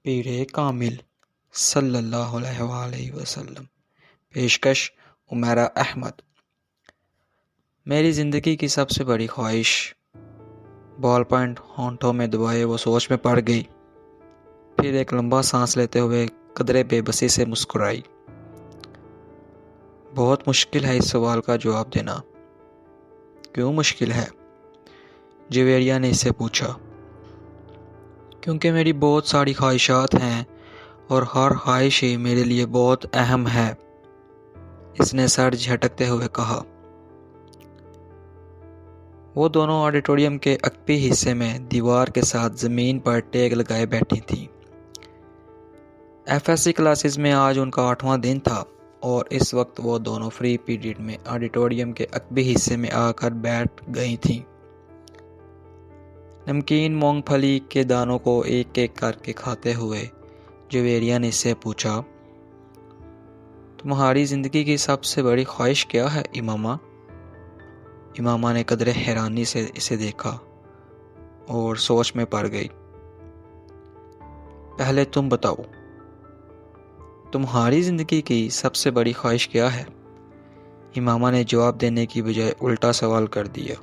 پیر کامل صلی اللہ علیہ وآلہ وسلم۔ پیشکش عمیرہ احمد۔ میری زندگی کی سب سے بڑی خواہش بال پوائنٹ ہونٹوں میں دبائے وہ سوچ میں پڑ گئی، پھر ایک لمبا سانس لیتے ہوئے قدرے بے بسی سے مسکرائی۔ بہت مشکل ہے اس سوال کا جواب دینا۔ کیوں مشکل ہے؟ جویریہ نے اس سے پوچھا۔ کیونکہ میری بہت ساری خواہشات ہیں اور ہر خواہش ہی میرے لیے بہت اہم ہے، اس نے سر جھٹکتے ہوئے کہا۔ وہ دونوں آڈیٹوریم کے عقبی حصے میں دیوار کے ساتھ زمین پر ٹیک لگائے بیٹھی تھیں۔ ایف ایس سی کلاسز میں آج ان کا 8واں دن تھا اور اس وقت وہ دونوں فری پیریڈ میں آڈیٹوریم کے عقبی حصے میں آ کر بیٹھ گئی تھیں۔ نمکین مونگ پھلی کے دانوں کو ایک ایک کر کے کھاتے ہوئے جویریہ نے اس سے پوچھا، تمہاری زندگی کی سب سے بڑی خواہش کیا ہے امامہ؟ امامہ نے قدرے حیرانی سے اسے دیکھا اور سوچ میں پڑ گئی۔ پہلے تم بتاؤ، تمہاری زندگی کی سب سے بڑی خواہش کیا ہے؟ امامہ نے جواب دینے کی بجائے الٹا سوال کر دیا۔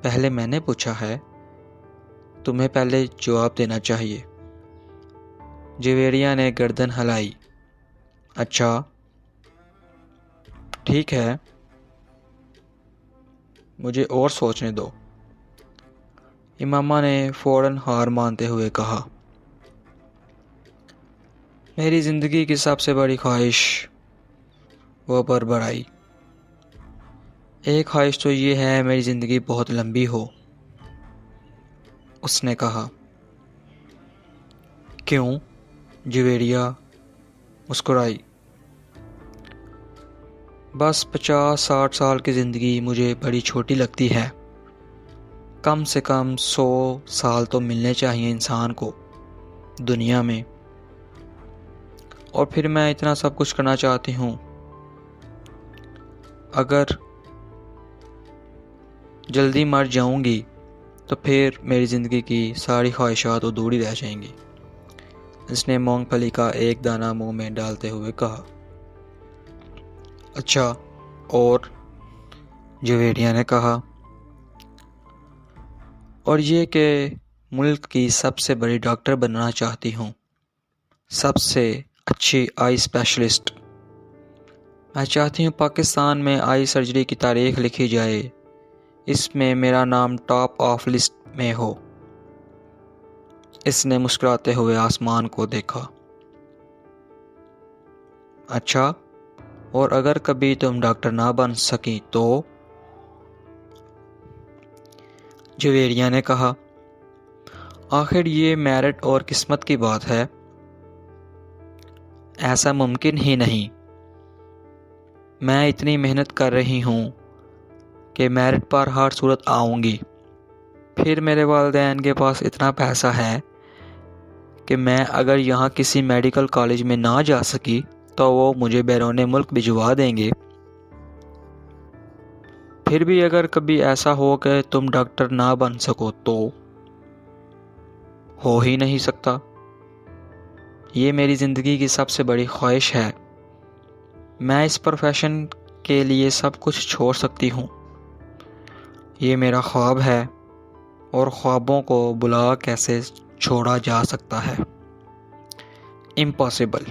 پہلے میں نے پوچھا ہے، تمہیں پہلے جواب دینا چاہیے۔ جویریہ نے گردن ہلائی۔ اچھا ٹھیک ہے، مجھے اور سوچنے دو، امامہ نے فوراً ہار مانتے ہوئے کہا۔ میری زندگی کی سب سے بڑی خواہش، وہ بڑبڑائی، ایک خواہش تو یہ ہے میری زندگی بہت لمبی ہو، اس نے کہا۔ کیوں؟ جویریہ مسکرائی۔ بس 50-60 سال کی زندگی مجھے بڑی چھوٹی لگتی ہے، کم سے کم 100 سال تو ملنے چاہیے انسان کو دنیا میں، اور پھر میں اتنا سب کچھ کرنا چاہتی ہوں۔ اگر جلدی مر جاؤں گی تو پھر میری زندگی کی ساری خواہشات ادھوری رہ جائیں گی، اس نے مونگ پھلی کا ایک دانہ منہ میں ڈالتے ہوئے کہا۔ اچھا اور؟ جویریہ نے کہا۔ اور یہ کہ ملک کی سب سے بڑی ڈاکٹر بننا چاہتی ہوں، سب سے اچھی آئی اسپیشلسٹ۔ میں چاہتی ہوں پاکستان میں آئی سرجری کی تاریخ لکھی جائے، اس میں میرا نام ٹاپ آف لسٹ میں ہو، اس نے مسکراتے ہوئے آسمان کو دیکھا۔ اچھا اور اگر کبھی تم ڈاکٹر نہ بن سکی تو؟ جویریہ نے کہا۔ آخر یہ میرٹ اور قسمت کی بات ہے، ایسا ممکن ہی نہیں۔ میں اتنی محنت کر رہی ہوں کہ میرٹ پر ہر صورت آؤں گی، پھر میرے والدین کے پاس اتنا پیسہ ہے کہ میں اگر یہاں کسی میڈیکل کالج میں نہ جا سکی تو وہ مجھے بیرون ملک بھجوا دیں گے۔ پھر بھی اگر کبھی ایسا ہو کہ تم ڈاکٹر نہ بن سکو تو؟ ہو ہی نہیں سکتا، یہ میری زندگی کی سب سے بڑی خواہش ہے۔ میں اس پروفیشن کے لیے سب کچھ چھوڑ سکتی ہوں، یہ میرا خواب ہے اور خوابوں کو بلا کیسے چھوڑا جا سکتا ہے؟ امپاسبل۔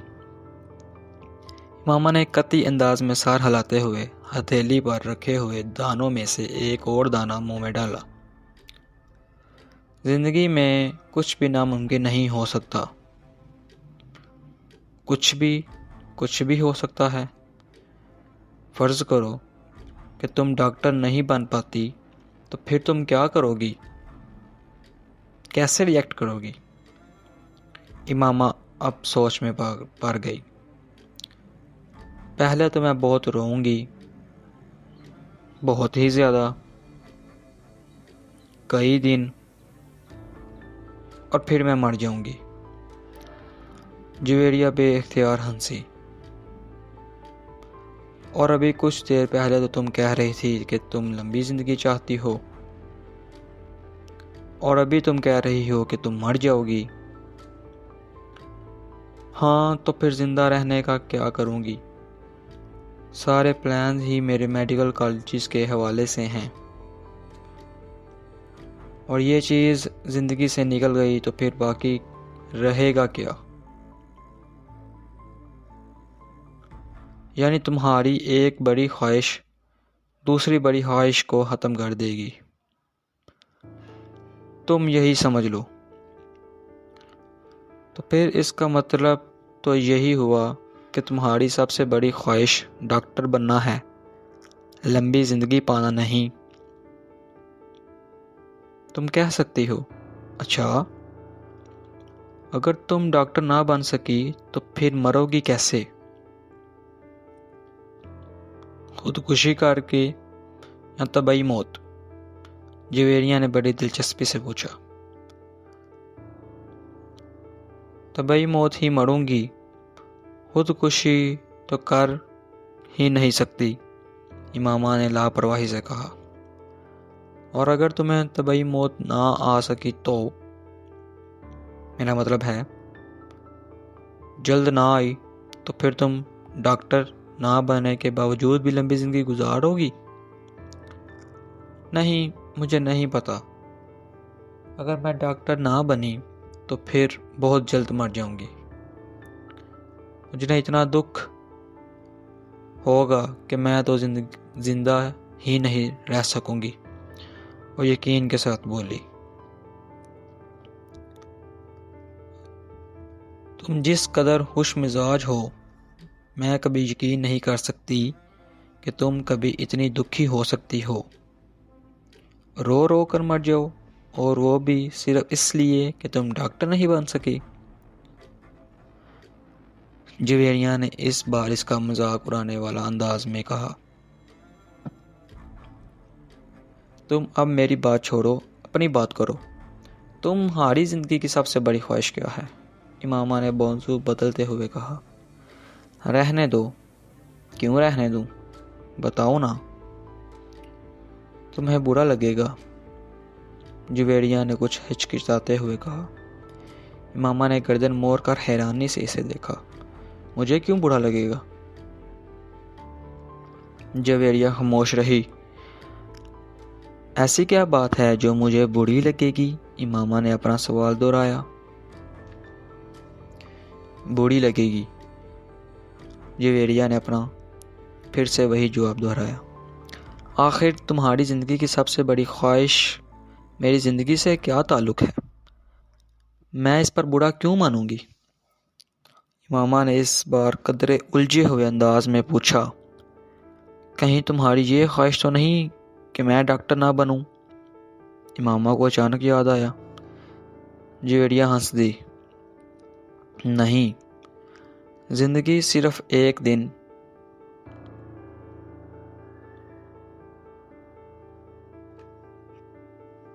امامہ نے قطعی انداز میں سر ہلاتے ہوئے ہتھیلی پر رکھے ہوئے دانوں میں سے ایک اور دانہ منہ میں ڈالا۔ زندگی میں کچھ بھی ناممکن نہیں ہو سکتا۔ کچھ بھی ہو سکتا ہے۔ فرض کرو کہ تم ڈاکٹر نہیں بن پاتی تو پھر تم کیا کرو گی؟ کیسے ریئیکٹ کرو گی؟ امامہ اب سوچ میں پڑ گئی۔ پہلے تو میں بہت روؤں گی، بہت ہی زیادہ، کئی دن، اور پھر میں مر جاؤں گی۔ جویریہ بے اختیار ہنسی۔ اور ابھی کچھ دیر پہلے تو تم کہہ رہی تھی کہ تم لمبی زندگی چاہتی ہو، اور ابھی تم کہہ رہی ہو کہ تم مر جاؤ گی۔ ہاں تو پھر زندہ رہنے کا کیا کروں گی؟ سارے پلانز ہی میرے میڈیکل کالجز کے حوالے سے ہیں، اور یہ چیز زندگی سے نکل گئی تو پھر باقی رہے گا کیا؟ یعنی تمہاری ایک بڑی خواہش دوسری بڑی خواہش کو ختم کر دے گی، تم یہی سمجھ لو۔ تو پھر اس کا مطلب تو یہی ہوا کہ تمہاری سب سے بڑی خواہش ڈاکٹر بننا ہے، لمبی زندگی پانا نہیں۔ تم کہہ سکتی ہو، اچھا اگر تم ڈاکٹر نہ بن سکی تو پھر مرو گی کیسے؟ خودکشی کر کے یا طبعی موت؟ جویریہ نے بڑی دلچسپی سے پوچھا۔ طبعی موت ہی مروں گی، خودکشی تو کر ہی نہیں سکتی، امامہ نے لاپرواہی سے کہا۔ اور اگر تمہیں طبعی موت نہ آ سکی تو؟ میرا مطلب ہے جلد نہ آئی تو پھر تم ڈاکٹر نہ بننے کے باوجود بھی لمبی زندگی گزارو گی؟ نہیں، مجھے نہیں پتا۔ اگر میں ڈاکٹر نہ بنی تو پھر بہت جلد مر جاؤں گی۔ مجھے اتنا دکھ ہوگا کہ میں تو زندہ ہی نہیں رہ سکوں گی، وہ یقین کے ساتھ بولی۔ تم جس قدر خوش مزاج ہو، میں کبھی یقین نہیں کر سکتی کہ تم کبھی اتنی دکھی ہو سکتی ہو۔ رو رو کر مر جاؤ، اور وہ بھی صرف اس لیے کہ تم ڈاکٹر نہیں بن سکی۔ جویریہ نے اس بار اس کا مذاق اڑانے والا انداز میں کہا۔ تم اب میری بات چھوڑو، اپنی بات کرو۔ تمہاری زندگی کی سب سے بڑی خواہش کیا ہے؟ امامہ نے موضوع بدلتے ہوئے کہا۔ رہنے دو۔ کیوں رہنے دوں؟ بتاؤ نا۔ تمہیں برا لگے گا، جویریہ نے کچھ ہچکچاتے ہوئے کہا۔ امامہ نے گردن موڑ کر حیرانی سے اسے دیکھا۔ مجھے کیوں برا لگے گا؟ جویریہ خاموش رہی۔ ایسی کیا بات ہے جو مجھے بری لگے گی؟ امامہ نے اپنا سوال دہرایا۔ بری لگے گی، جویریہ نے اپنا پھر سے وہی جواب دہرایا۔ آخر تمہاری زندگی کی سب سے بڑی خواہش میری زندگی سے کیا تعلق ہے؟ میں اس پر برا کیوں مانوں گی؟ امامہ نے اس بار قدرے الجھے ہوئے انداز میں پوچھا۔ کہیں تمہاری یہ خواہش تو نہیں کہ میں ڈاکٹر نہ بنوں؟ امامہ کو اچانک یاد آیا۔ جویریہ ہنس دی۔ نہیں، زندگی صرف ایک دن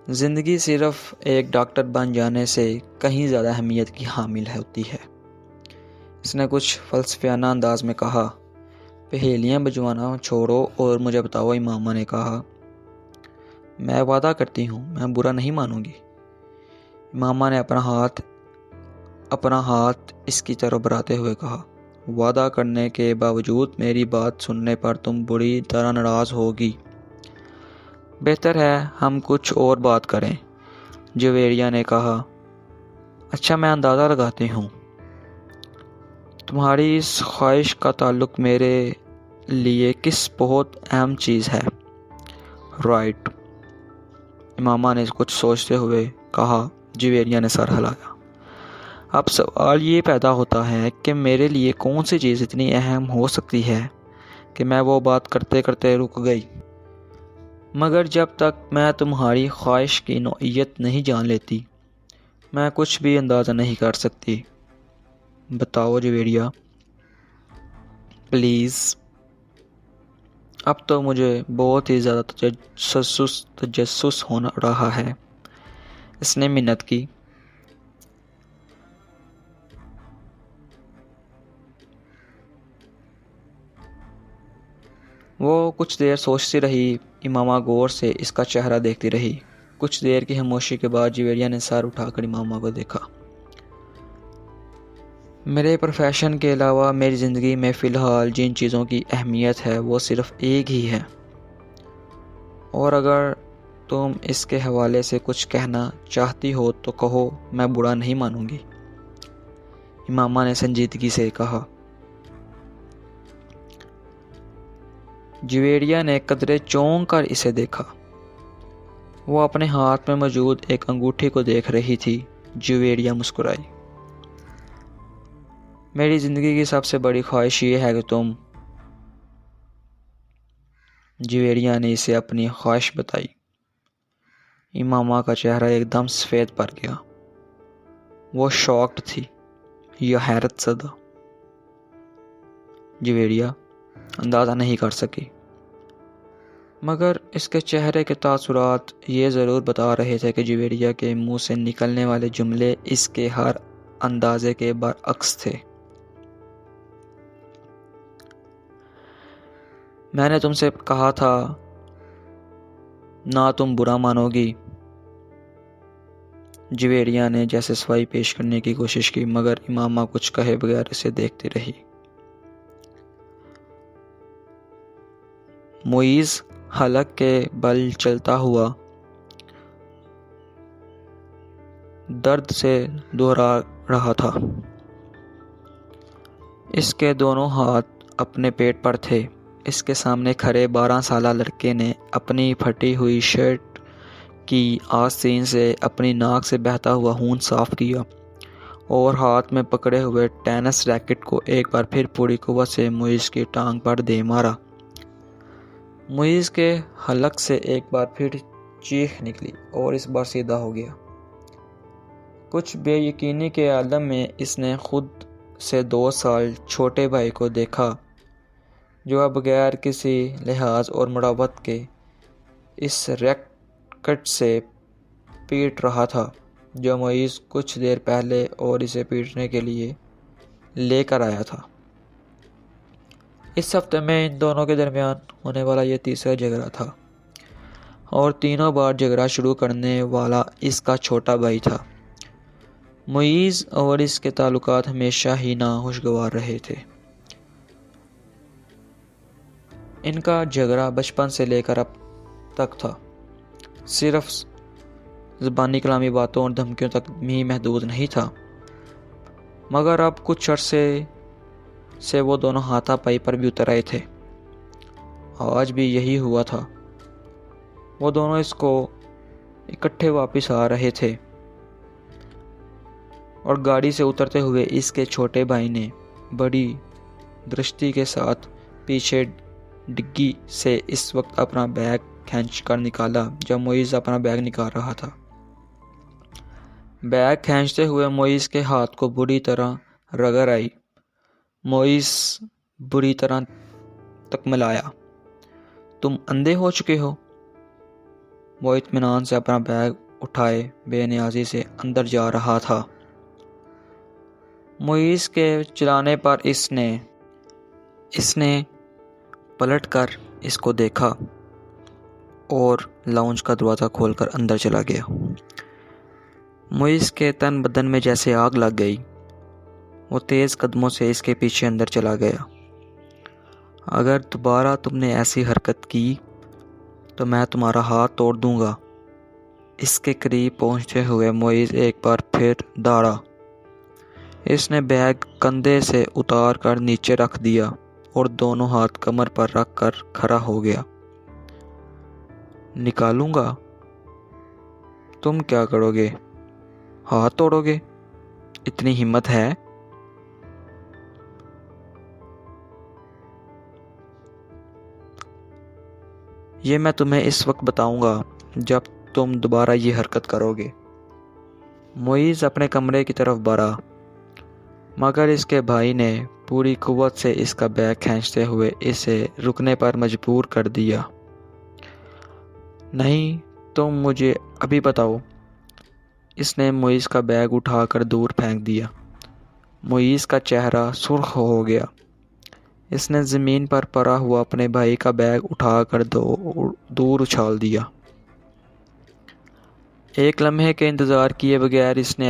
زندگی صرف ایک ڈاکٹر بن جانے سے کہیں زیادہ اہمیت کی حامل ہوتی ہے، اس نے کچھ فلسفیانہ انداز میں کہا۔ پہیلیاں بجوانا چھوڑو اور مجھے بتاؤ، امامہ نے کہا۔ میں وعدہ کرتی ہوں میں برا نہیں مانوں گی، امامہ نے اپنا ہاتھ اس کی طرف بڑھاتے ہوئے کہا۔ وعدہ کرنے کے باوجود میری بات سننے پر تم بری طرح ناراض ہوگی۔ بہتر ہے ہم کچھ اور بات کریں، جویریہ نے کہا۔ اچھا، میں اندازہ لگاتی ہوں تمہاری اس خواہش کا تعلق میرے لیے کس بہت اہم چیز ہے۔ رائٹ، امامہ نے کچھ سوچتے ہوئے کہا۔ جویریہ نے سر ہلایا۔ اب سوال یہ پیدا ہوتا ہے کہ میرے لیے کون سی چیز اتنی اہم ہو سکتی ہے کہ میں وہ بات کرتے کرتے رک گئی، مگر جب تک میں تمہاری خواہش کی نوعیت نہیں جان لیتی میں کچھ بھی اندازہ نہیں کر سکتی۔ بتاؤ جویریہ، پلیز۔ اب تو مجھے بہت ہی زیادہ تجسس ہو رہا ہے، اس نے منت کی۔ وہ کچھ دیر سوچتی رہی، امامہ غور سے اس کا چہرہ دیکھتی رہی۔ کچھ دیر کی خاموشی کے بعد جویریہ نے سر اٹھا کر امامہ کو دیکھا۔ میرے پروفیشن کے علاوہ میری زندگی میں فی الحال جن چیزوں کی اہمیت ہے وہ صرف ایک ہی ہے، اور اگر تم اس کے حوالے سے کچھ کہنا چاہتی ہو تو کہو، میں برا نہیں مانوں گی، امامہ نے سنجیدگی سے کہا۔ جویریہ نے قدرے چونک کر اسے دیکھا۔ وہ اپنے ہاتھ میں موجود ایک انگوٹھی کو دیکھ رہی تھی۔ جویریہ مسکرائی۔ میری زندگی کی سب سے بڑی خواہش یہ ہے کہ تم، جویریہ نے اسے اپنی خواہش بتائی۔ امامہ کا چہرہ ایک دم سفید پڑ گیا۔ وہ شاکڈ تھی یا حیرت زدہ، جویریہ اندازہ نہیں کر سکی، مگر اس کے چہرے کے تاثرات یہ ضرور بتا رہے تھے کہ جویریہ کے منہ سے نکلنے والے جملے اس کے ہر اندازے کے برعکس تھے۔ میں نے تم سے کہا تھا نہ تم برا مانو گی، جویریہ نے جیسے صفائی پیش کرنے کی کوشش کی، مگر امامہ کچھ کہے بغیر اسے دیکھتی رہی۔ معیز حلق کے بل چلتا ہوا درد سے دوہرا رہا تھا۔ اس کے دونوں ہاتھ اپنے پیٹ پر تھے۔ اس کے سامنے کھڑے 12 سالہ لڑکے نے اپنی پھٹی ہوئی شرٹ کی آستین سے اپنی ناک سے بہتا ہوا خون صاف کیا اور ہاتھ میں پکڑے ہوئے ٹینس ریکٹ کو ایک بار پھر پوری قوت سے معیز کی ٹانگ پر دے مارا۔ معیز کے حلق سے ایک بار پھر چیخ نکلی اور اس بار سیدھا ہو گیا۔ کچھ بے یقینی کے عالم میں اس نے خود سے 2 سال چھوٹے بھائی کو دیکھا جو اب بغیر کسی لحاظ اور مروت کے اس ریکٹ سے پیٹ رہا تھا جو معیز کچھ دیر پہلے اور اسے پیٹنے کے لیے لے کر آیا تھا۔ اس ہفتے میں ان دونوں کے درمیان ہونے والا یہ تیسرا جھگڑا تھا اور تینوں بار جھگڑا شروع کرنے والا اس کا چھوٹا بھائی تھا۔ معیز اور اس کے تعلقات ہمیشہ ہی ناخوشگوار رہے تھے۔ ان کا جھگڑا بچپن سے لے کر اب تک تھا، صرف زبانی کلامی باتوں اور دھمکیوں تک ہی محدود نہیں تھا، مگر اب کچھ عرصے سے وہ دونوں ہاتھا پائی پر بھی اتر آئے تھے۔ آج بھی یہی ہوا تھا۔ وہ دونوں اس کو اکٹھے واپس آ رہے تھے اور گاڑی سے اترتے ہوئے اس کے چھوٹے بھائی نے بڑی درستی کے ساتھ پیچھے ڈگی سے اس وقت اپنا بیگ کھینچ کر نکالا جب معیز اپنا بیگ نکال رہا تھا۔ بیگ کھینچتے ہوئے معیز کے ہاتھ کو بری طرح رگڑ آئی۔ معیز بری طرح تکملایا۔ تم اندھے ہو چکے ہو؟ وہ اطمینان سے اپنا بیگ اٹھائے بے نیازی سے اندر جا رہا تھا۔ معیز کے چلانے پر اس نے پلٹ کر اس کو دیکھا اور لاؤنج کا دروازہ کھول کر اندر چلا گیا۔ معیز کے تن بدن میں جیسے آگ لگ گئی۔ وہ تیز قدموں سے اس کے پیچھے اندر چلا گیا۔ اگر دوبارہ تم نے ایسی حرکت کی تو میں تمہارا ہاتھ توڑ دوں گا۔ اس کے قریب پہنچتے ہوئے معیز ایک بار پھر دوڑا۔ اس نے بیگ کندھے سے اتار کر نیچے رکھ دیا اور دونوں ہاتھ کمر پر رکھ کر کھڑا ہو گیا۔ نکالوں گا؟ تم کیا کرو گے؟ ہاتھ توڑو گے؟ اتنی ہمت ہے؟ یہ میں تمہیں اس وقت بتاؤں گا جب تم دوبارہ یہ حرکت کرو گے۔ معیز اپنے کمرے کی طرف بڑھا، مگر اس کے بھائی نے پوری قوت سے اس کا بیگ کھینچتے ہوئے اسے رکنے پر مجبور کر دیا۔ نہیں، تم مجھے ابھی بتاؤ۔ اس نے معیز کا بیگ اٹھا کر دور پھینک دیا۔ معیز کا چہرہ سرخ ہو گیا۔ اس نے زمین پر پڑا ہوا اپنے بھائی کا بیگ اٹھا کر دور اچھال دیا۔ ایک لمحے کے انتظار کیے بغیر اس نے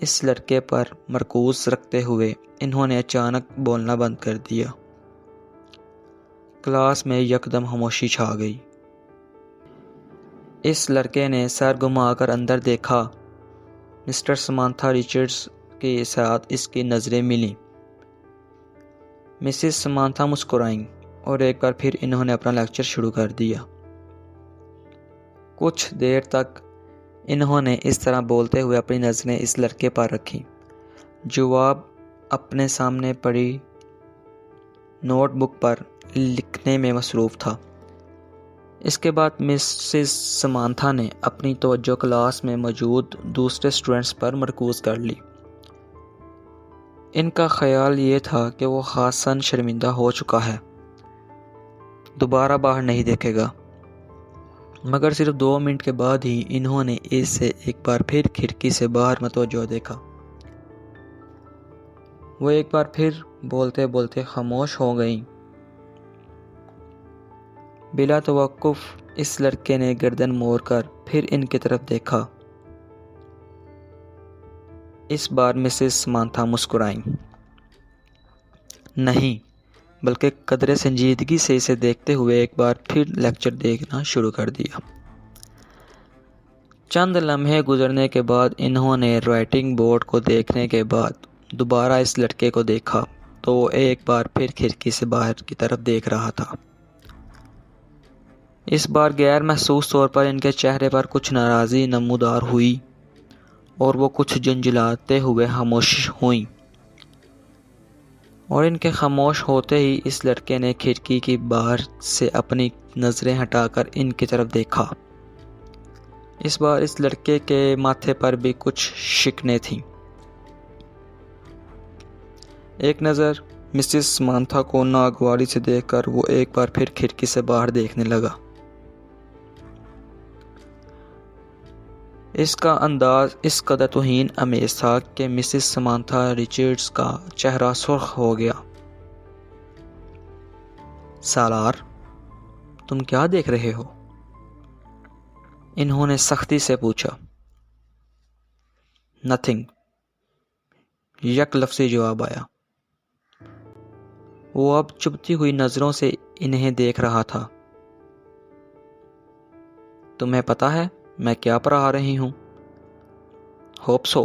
اس لڑکے پر مرکوز رکھتے ہوئے انہوں نے اچانک بولنا بند کر دیا۔ کلاس میں یکدم خاموشی چھا گئی۔ اس لڑکے نے سر گھما کر اندر دیکھا۔ مسٹر سمانتھا رچرڈز کے ساتھ اس کی نظریں ملیں۔ مسز سمانتھا مسکرائیں اور ایک بار پھر انہوں نے اپنا لیکچر شروع کر دیا۔ کچھ دیر تک انہوں نے اس طرح بولتے ہوئے اپنی نظریں اس لڑکے پر رکھیں جو اب اپنے سامنے پڑی نوٹ بک پر لکھنے میں مصروف تھا۔ اس کے بعد مسز سمانتھا نے اپنی توجہ کلاس میں موجود دوسرے اسٹوڈنٹس پر مرکوز کر لی۔ ان کا خیال یہ تھا کہ وہ خاصاً شرمندہ ہو چکا ہے، دوبارہ باہر نہیں دیکھے گا، مگر صرف 2 منٹ کے بعد ہی انہوں نے اسے ایک بار پھر کھڑکی سے باہر متوجہ دیکھا۔ وہ ایک بار پھر بولتے بولتے خاموش ہو گئیں۔ بلا توقف اس لڑکے نے گردن موڑ کر پھر ان کی طرف دیکھا۔ اس بار مسز سمانتھا مسکرائیں نہیں، بلکہ قدرے سنجیدگی سے اسے دیکھتے ہوئے ایک بار پھر لیکچر دیکھنا شروع کر دیا۔ چند لمحے گزرنے کے بعد انہوں نے رائٹنگ بورڈ کو دیکھنے کے بعد دوبارہ اس لڑکے کو دیکھا تو وہ ایک بار پھر کھڑکی سے باہر کی طرف دیکھ رہا تھا۔ اس بار غیر محسوس طور پر ان کے چہرے پر کچھ ناراضی نمودار ہوئی اور وہ کچھ جھنجھلاتے ہوئے خاموش ہوئیں، اور ان کے خاموش ہوتے ہی اس لڑکے نے کھڑکی کی باہر سے اپنی نظریں ہٹا کر ان کی طرف دیکھا۔ اس بار اس لڑکے کے ماتھے پر بھی کچھ شکنیں تھیں۔ ایک نظر مسز سمانتھا کو ناگواری سے دیکھ کر وہ ایک بار پھر کھڑکی سے باہر دیکھنے لگا۔ اس کا انداز اس قدر توہین آمیز تھا کہ مسز سمانتھا رچرڈز کا چہرہ سرخ ہو گیا۔ سالار، تم کیا دیکھ رہے ہو؟ انہوں نے سختی سے پوچھا۔ نتھنگ، یک لفظی جواب آیا۔ وہ اب چبھتی ہوئی نظروں سے انہیں دیکھ رہا تھا۔ تمہیں پتا ہے میں کیا پڑھا رہی ہوں؟ ہوپ سو،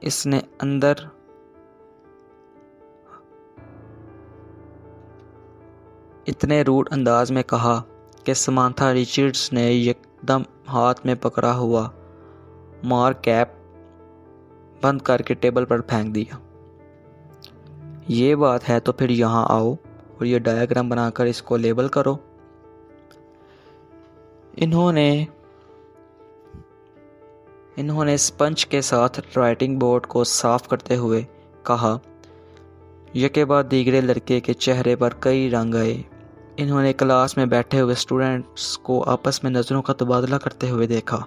اس نے اندر اتنے روڈ انداز میں کہا کہ سمانتھا رچرڈز نے یکدم ہاتھ میں پکڑا ہوا مار کیپ بند کر کے ٹیبل پر پھینک دیا۔ یہ بات ہے تو پھر یہاں آؤ اور یہ ڈایاگرام بنا کر اس کو لیبل کرو۔ انہوں نے اسپنج کے ساتھ رائٹنگ بورڈ کو صاف کرتے ہوئے کہا۔ یکے بعد دیگرے لڑکے کے چہرے پر کئی رنگ آئے۔ انہوں نے کلاس میں بیٹھے ہوئے اسٹوڈنٹس کو آپس میں نظروں کا تبادلہ کرتے ہوئے دیکھا۔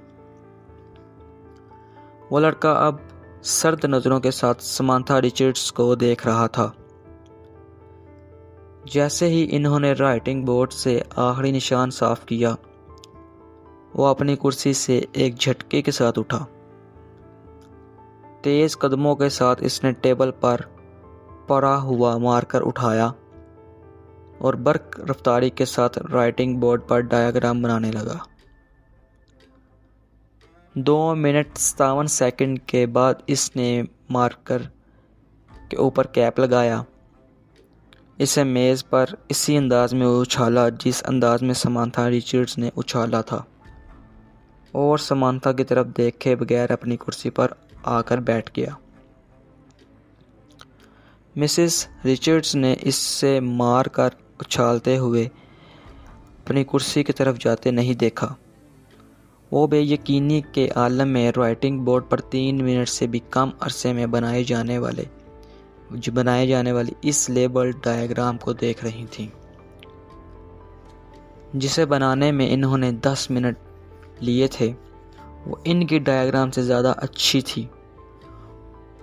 وہ لڑکا اب سرد نظروں کے ساتھ سمانتھا رچرڈز کو دیکھ رہا تھا۔ جیسے ہی انہوں نے رائٹنگ بورڈ سے آخری نشان صاف کیا، وہ اپنی کرسی سے ایک جھٹکے کے ساتھ اٹھا۔ تیز قدموں کے ساتھ اس نے ٹیبل پر پڑا ہوا مارکر اٹھایا اور برق رفتاری کے ساتھ رائٹنگ بورڈ پر ڈایاگرام بنانے لگا۔ 2 منٹ 57 سیکنڈ کے بعد اس نے مارکر کے اوپر کیپ لگایا، اسے میز پر اسی انداز میں اچھالا جس انداز میں سمانتھا رچرڈز نے اچھالا تھا، اور سمانتھا کی طرف دیکھے بغیر اپنی کرسی پر آ کر بیٹھ گیا۔ مسز رچرڈز نے اس سے مار کر اچھالتے ہوئے اپنی کرسی کی طرف جاتے نہیں دیکھا۔ وہ بے یقینی کے عالم میں رائٹنگ بورڈ پر 3 منٹ سے بھی کم عرصے میں بنائے جانے والی اس لیبلڈ ڈایاگرام کو دیکھ رہی تھیں، جسے بنانے میں انہوں نے 10 منٹ لیے تھے۔ وہ ان کی ڈایاگرام سے زیادہ اچھی تھی۔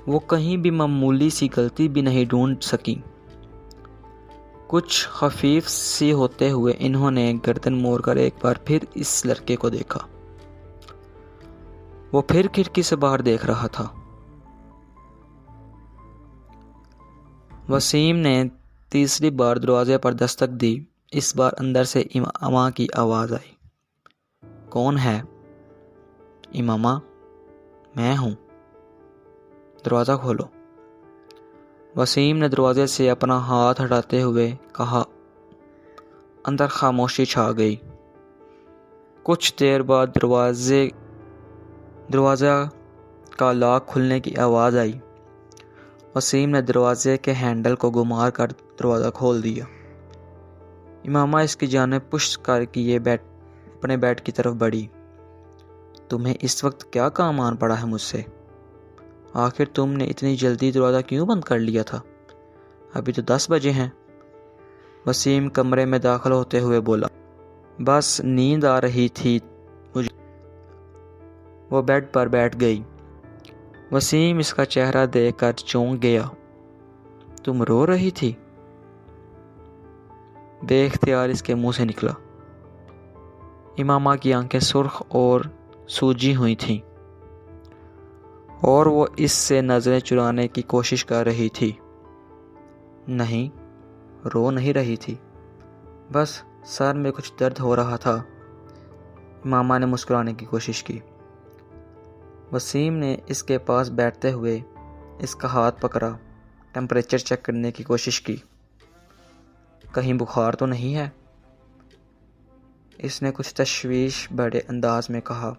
وہ کہیں بھی معمولی سی غلطی بھی نہیں ڈھونڈ سکی۔ کچھ خفیف سی ہوتے ہوئے انہوں نے گردن موڑ کر ایک بار پھر اس لڑکے کو دیکھا۔ وہ پھر کھڑکی سے باہر دیکھ رہا تھا۔ وسیم نے تیسری بار دروازے پر دستک دی۔ اس بار اندر سے امامہ کی آواز آئی۔ کون ہے؟ امامہ، میں ہوں، دروازہ کھولو۔ وسیم نے دروازے سے اپنا ہاتھ ہٹاتے ہوئے کہا۔ اندر خاموشی چھا گئی۔ کچھ دیر بعد دروازہ کا لاک کھلنے کی آواز آئی۔ وسیم نے دروازے کے ہینڈل کو گھما کر دروازہ کھول دیا۔ امامہ اس کی جانب پشت کر کے اپنے بیڈ کی طرف بڑھی۔ تمہیں اس وقت کیا کام آن پڑا ہے مجھ سے؟ آخر تم نے اتنی جلدی دروازہ کیوں بند کر لیا تھا؟ ابھی تو 10 بجے ہیں۔ وسیم کمرے میں داخل ہوتے ہوئے بولا۔ بس نیند آ رہی تھی مجھے۔ وہ بیڈ پر بیٹھ گئی۔ وسیم اس کا چہرہ دیکھ کر چونک گیا۔ تم رو رہی تھی؟ بے اختیار اس کے منہ سے نکلا۔ امامہ کی آنکھیں سرخ اور سوجی ہوئی تھیں اور وہ اس سے نظریں چرانے کی کوشش کر رہی تھی۔ نہیں، رو نہیں رہی تھی، بس سر میں کچھ درد ہو رہا تھا۔ امامہ نے مسکرانے کی کوشش کی۔ وسیم نے اس کے پاس بیٹھتے ہوئے اس کا ہاتھ پکڑا، ٹمپریچر چیک کرنے کی کوشش کی۔ کہیں بخار تو نہیں ہے؟ اس نے کچھ تشویش بھرے انداز میں کہا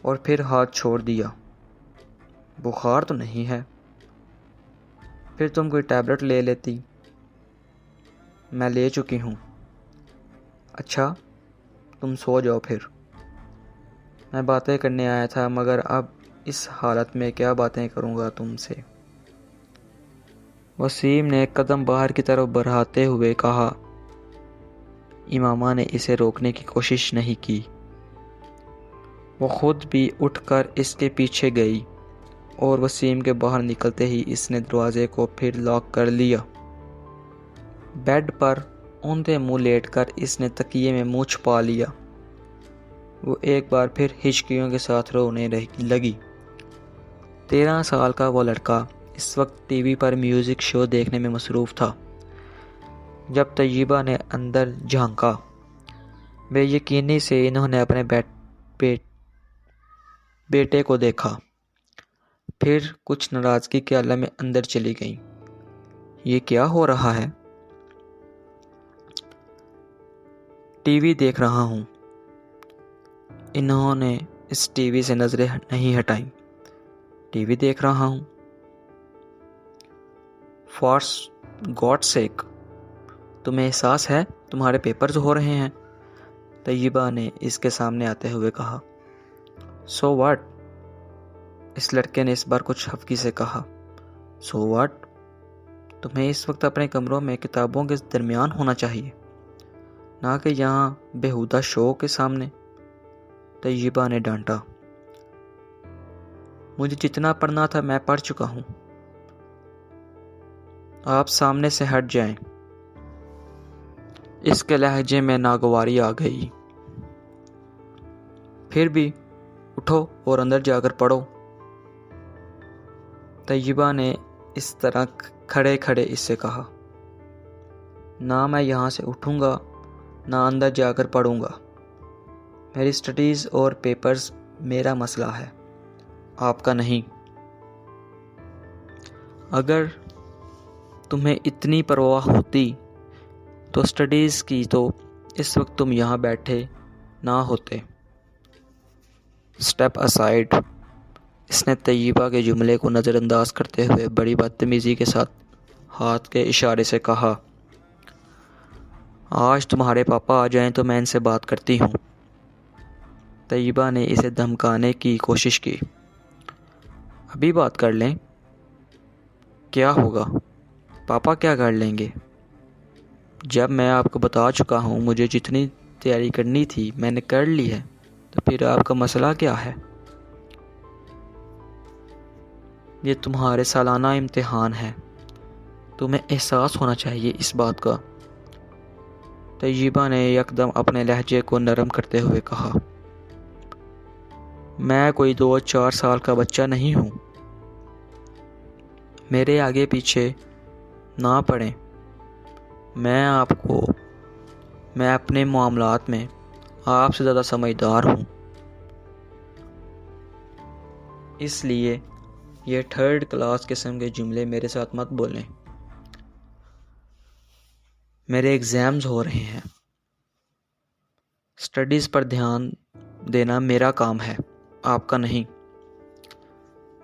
اور پھر ہاتھ چھوڑ دیا۔ بخار تو نہیں ہے؟ پھر تم کوئی ٹیبلٹ لے لیتی۔ میں لے چکی ہوں۔ اچھا، تم سو جاؤ پھر۔ میں باتیں کرنے آیا تھا، مگر اب اس حالت میں کیا باتیں کروں گا تم سے؟ وسیم نے ایک قدم باہر کی طرف بڑھاتے ہوئے کہا۔ امامہ نے اسے روکنے کی کوشش نہیں کی۔ وہ خود بھی اٹھ کر اس کے پیچھے گئی اور وسیم کے باہر نکلتے ہی اس نے دروازے کو پھر لاک کر لیا۔ بیڈ پر اوندھے منہ لیٹ کر اس نے تکیے میں منہ چھپا لیا۔ وہ ایک بار پھر ہچکیوں کے ساتھ رونے لگی۔ 13 سال کا وہ لڑکا اس وقت ٹی وی پر میوزک شو دیکھنے میں مصروف تھا۔ جب طیبہ نے اندر جھانکا، بے یقینی سے انہوں نے اپنے بیٹے کو دیکھا، پھر کچھ ناراضگی کے عالم میں اندر چلی گئیں۔ یہ کیا ہو رہا ہے؟ ٹی وی دیکھ رہا ہوں۔ انہوں نے اس ٹی وی سے نظریں نہیں ہٹائیں۔ ٹی وی دیکھ رہا ہوں؟ فار گاڈ سیک، تمہیں احساس ہے تمہارے پیپرز ہو رہے ہیں؟ طیبہ نے اس کے سامنے آتے ہوئے کہا۔ So what? اس لڑکے نے اس بار کچھ خفگی سے کہا۔ So what? تمہیں اس وقت اپنے کمروں میں کتابوں کے درمیان ہونا چاہیے، نہ کہ یہاں بیہودہ شو کے سامنے، طیبہ نے ڈانٹا۔ مجھے جتنا پڑھنا تھا میں پڑھ چکا ہوں، آپ سامنے سے ہٹ جائیں۔ اس کے لہجے میں ناگواری آ گئی۔ پھر بھی اٹھو اور اندر جا کر پڑھو۔ طیبہ نے اس طرح کھڑے کھڑے اس سے کہا۔ نہ میں یہاں سے اٹھوں گا، نہ اندر جا کر پڑھوں گا۔ میری سٹڈیز اور پیپرز میرا مسئلہ ہے، آپ کا نہیں۔ اگر تمہیں اتنی پرواہ ہوتی تو سٹڈیز کی تو اس وقت تم یہاں بیٹھے نہ ہوتے۔ اسٹیپ اسائیڈ، اس نے طیبہ کے جملے کو نظر انداز کرتے ہوئے بڑی بدتمیزی کے ساتھ ہاتھ کے اشارے سے کہا۔ آج تمہارے پاپا آ جائیں تو میں ان سے بات کرتی ہوں۔ طیبہ نے اسے دھمکانے کی کوشش کی۔ ابھی بات کر لیں؟ کیا ہوگا؟ پاپا کیا کر لیں گے؟ جب میں آپ کو بتا چکا ہوں مجھے جتنی تیاری کرنی تھی میں نے کر لی ہے، تو پھر آپ کا مسئلہ کیا ہے؟ یہ تمہارے سالانہ امتحان ہے، تمہیں احساس ہونا چاہیے اس بات کا۔ طیبہ نے یکدم اپنے لہجے کو نرم کرتے ہوئے کہا۔ میں کوئی 2-4 سال کا بچہ نہیں ہوں۔ میرے آگے پیچھے نہ پڑیں۔ میں اپنے معاملات میں آپ سے زیادہ سمجھدار ہوں، اس لیے یہ 3rd کلاس قسم کے جملے میرے ساتھ مت بولیں۔ میرے ایگزامز ہو رہے ہیں۔ اسٹڈیز پر دھیان دینا میرا کام ہے، آپ کا نہیں۔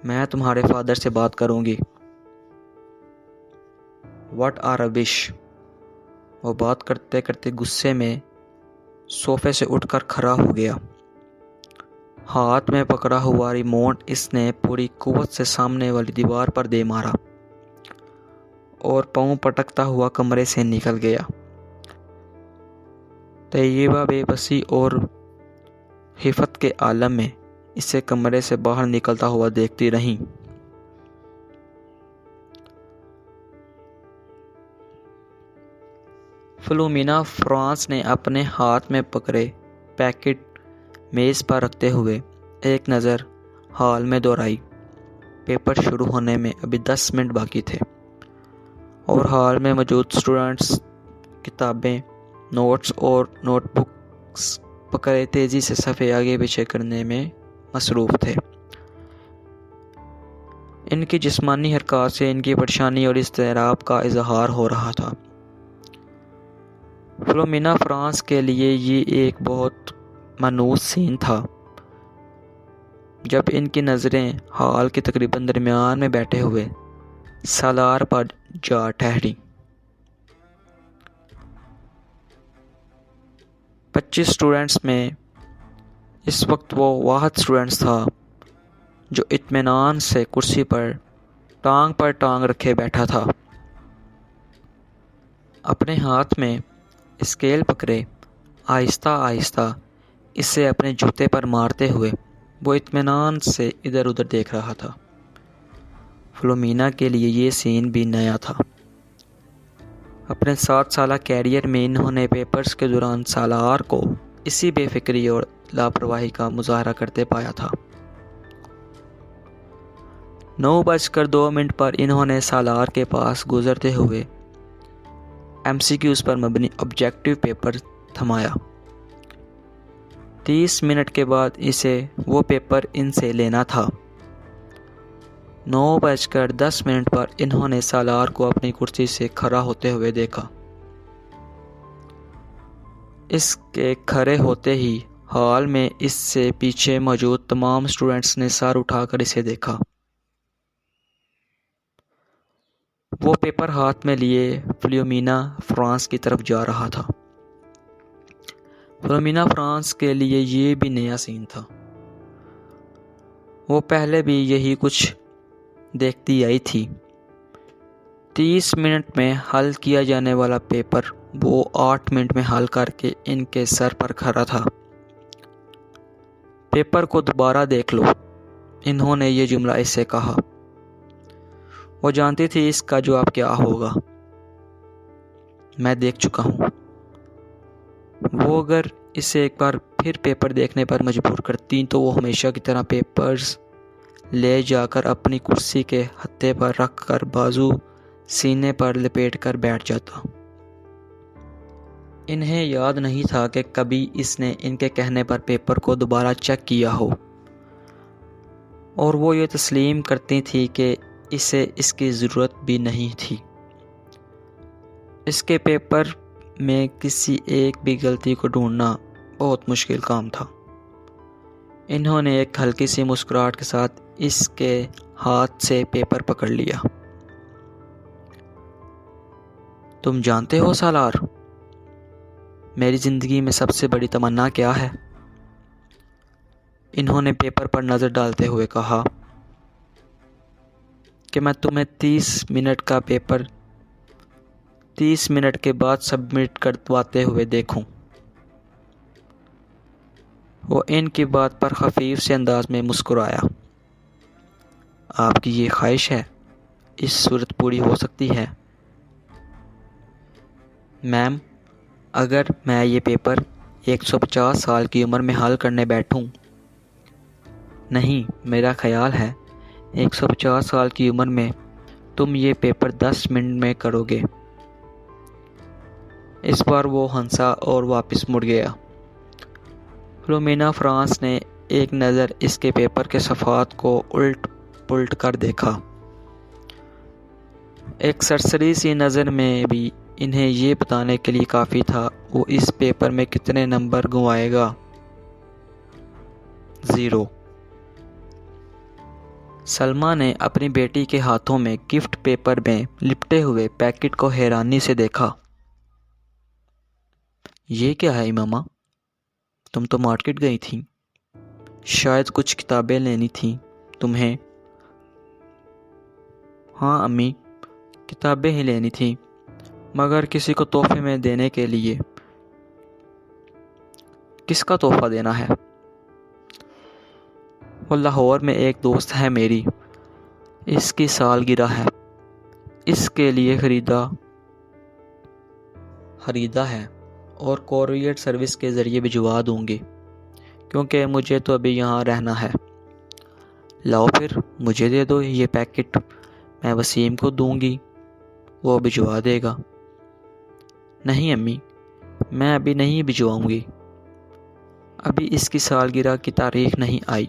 میں تمہارے فادر سے بات کروں گی۔ واٹ آر ربش۔ وہ بات کرتے کرتے غصے میں صوفے سے اٹھ کر کھڑا ہو گیا۔ ہاتھ میں پکڑا ہوا ریموٹ اس نے پوری قوت سے سامنے والی دیوار پر دے مارا اور پاؤں پٹکتا ہوا کمرے سے نکل گیا۔ طیبہ بے بسی اور خفت کے عالم میں اسے کمرے سے باہر نکلتا ہوا دیکھتی رہیں۔ فلومینا فرانس نے اپنے ہاتھ میں پکڑے پیکٹ میز پر رکھتے ہوئے ایک نظر ہال میں دوڑائی۔ پیپر شروع ہونے میں ابھی 10 منٹ باقی تھے اور ہال میں موجود اسٹوڈنٹس کتابیں، نوٹس اور نوٹ بکس پکڑے تیزی سے صفحے آگے پیچھے کرنے میں مصروف تھے۔ ان کی جسمانی حرکات سے ان کی پریشانی اور اضطراب کا اظہار ہو رہا تھا۔ فلومینا فرانس کے لیے یہ ایک بہت مانوس سین تھا جب ان کی نظریں ہال کے تقریباً درمیان میں بیٹھے ہوئے سالار پر جا ٹھہریں۔ 25 اسٹوڈنٹس میں اس وقت وہ واحد اسٹوڈنٹ تھا جو اطمینان سے کرسی پر ٹانگ رکھے بیٹھا تھا۔ اپنے ہاتھ میں اسکیل پکڑے آہستہ آہستہ اسے اپنے جوتے پر مارتے ہوئے وہ اطمینان سے ادھر ادھر دیکھ رہا تھا۔ فلومینا کے لیے یہ سین بھی نیا تھا۔ اپنے 7 سالہ کیریئر میں انہوں نے پیپرز کے دوران سالار کو اسی بے فکری اور لاپرواہی کا مظاہرہ کرتے پایا تھا۔ 9:02 پر انہوں نے سالار کے پاس گزرتے ہوئے MCQs پر مبنی آبجیکٹیو پیپر تھمایا۔ 30 منٹ کے بعد اسے وہ پیپر ان سے لینا تھا۔ 9:10 پر انہوں نے سالار کو اپنی کرسی سے کھڑا ہوتے ہوئے دیکھا۔ اس کے کھڑے ہوتے ہی ہال میں اس سے پیچھے موجود تمام اسٹوڈنٹس نے سر اٹھا کر اسے دیکھا۔ وہ پیپر ہاتھ میں لیے فلومینا فرانس کی طرف جا رہا تھا۔ فلومینا فرانس کے لیے یہ بھی نیا سین تھا۔ وہ پہلے بھی یہی کچھ دیکھتی آئی تھی۔ 30 منٹ میں حل کیا جانے والا پیپر وہ 8 منٹ میں حل کر کے ان کے سر پر کھڑا تھا۔ پیپر کو دوبارہ دیکھ لو، انہوں نے یہ جملہ اس سے کہا۔ وہ جانتی تھی اس کا جواب کیا ہوگا۔ میں دیکھ چکا ہوں۔ وہ اگر اسے ایک بار پھر پیپر دیکھنے پر مجبور کرتی تو وہ ہمیشہ کی طرح پیپرز لے جا کر اپنی کرسی کے ہتھے پر رکھ کر بازو سینے پر لپیٹ کر بیٹھ جاتا۔ انہیں یاد نہیں تھا کہ کبھی اس نے ان کے کہنے پر پیپر کو دوبارہ چیک کیا ہو، اور وہ یہ تسلیم کرتی تھی کہ اسے اس کی ضرورت بھی نہیں تھی۔ اس کے پیپر میں کسی ایک بھی غلطی کو ڈھونڈنا بہت مشکل کام تھا۔ انہوں نے ایک ہلکی سی مسکراہٹ کے ساتھ اس کے ہاتھ سے پیپر پکڑ لیا۔ تم جانتے ہو سالار، میری زندگی میں سب سے بڑی تمنا کیا ہے؟ انہوں نے پیپر پر نظر ڈالتے ہوئے کہا کہ میں تمہیں 30 منٹ کا پیپر 30 منٹ کے بعد سبمٹ کرواتے ہوئے دیکھوں۔ وہ ان کی بات پر خفیف سے انداز میں مسکرایا۔ آپ کی یہ خواہش ہے، اس صورت پوری ہو سکتی ہے میم۔ اگر میں یہ پیپر 150 سال کی عمر میں حل کرنے بیٹھوں نہیں، میرا خیال ہے 150 سال کی عمر میں تم یہ پیپر 10 منٹ میں کرو گے۔ اس بار وہ ہنسا اور واپس مڑ گیا۔ فلومینا فرانس نے ایک نظر اس کے پیپر کے صفحات کو الٹ پلٹ کر دیکھا۔ ایک سرسری سی نظر میں بھی انہیں یہ بتانے کے لیے کافی تھا وہ اس پیپر میں کتنے نمبر گنوائے گا۔ 0۔ سلمیٰ نے اپنی بیٹی کے ہاتھوں میں گفٹ پیپر میں لپٹے ہوئے پیکٹ کو حیرانی سے دیکھا۔ یہ کیا ہے امامہ؟ تم تو مارکیٹ گئی تھیں، شاید کچھ کتابیں لینی تھیں تمہیں۔ ہاں امی، کتابیں ہی لینی تھیں، مگر کسی کو تحفے میں دینے کے لیے۔ کس کا تحفہ دینا ہے؟ وہ لاہور میں ایک دوست ہے میری، اس کی سالگرہ ہے، اس کے لیے خریدا ہے اور کوریئر سروس کے ذریعے بھجوا دوں گی، کیونکہ مجھے تو ابھی یہاں رہنا ہے۔ لاؤ پھر مجھے دے دو یہ پیکٹ، میں وسیم کو دوں گی، وہ بھجوا دے گا۔ نہیں امی، میں ابھی نہیں بھجواؤں گی، ابھی اس کی سالگرہ کی تاریخ نہیں آئی۔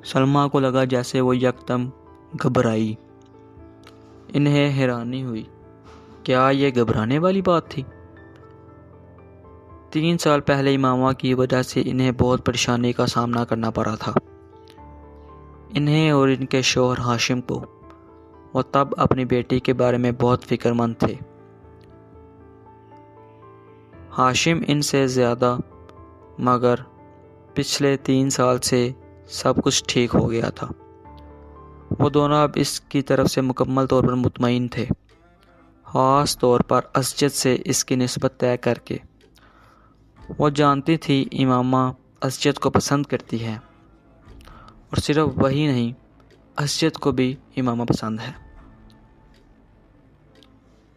سلمیٰ کو لگا جیسے وہ یکدم گھبرائی۔ انہیں حیرانی ہوئی، کیا یہ گھبرانے والی بات تھی؟ 3 سال پہلے امامہ کی وجہ سے انہیں بہت پریشانی کا سامنا کرنا پڑا تھا، انہیں اور ان کے شوہر ہاشم کو۔ وہ تب اپنی بیٹی کے بارے میں بہت فکر مند تھے۔ ہاشم ان سے زیادہ، مگر پچھلے 3 سال سے سب کچھ ٹھیک ہو گیا تھا۔ وہ دونوں اب اس کی طرف سے مکمل طور پر مطمئن تھے، خاص طور پر اسجد سے اس کی نسبت طے کر کے۔ وہ جانتی تھی امامہ اسجد کو پسند کرتی ہے، اور صرف وہی نہیں، اسجد کو بھی امامہ پسند ہے۔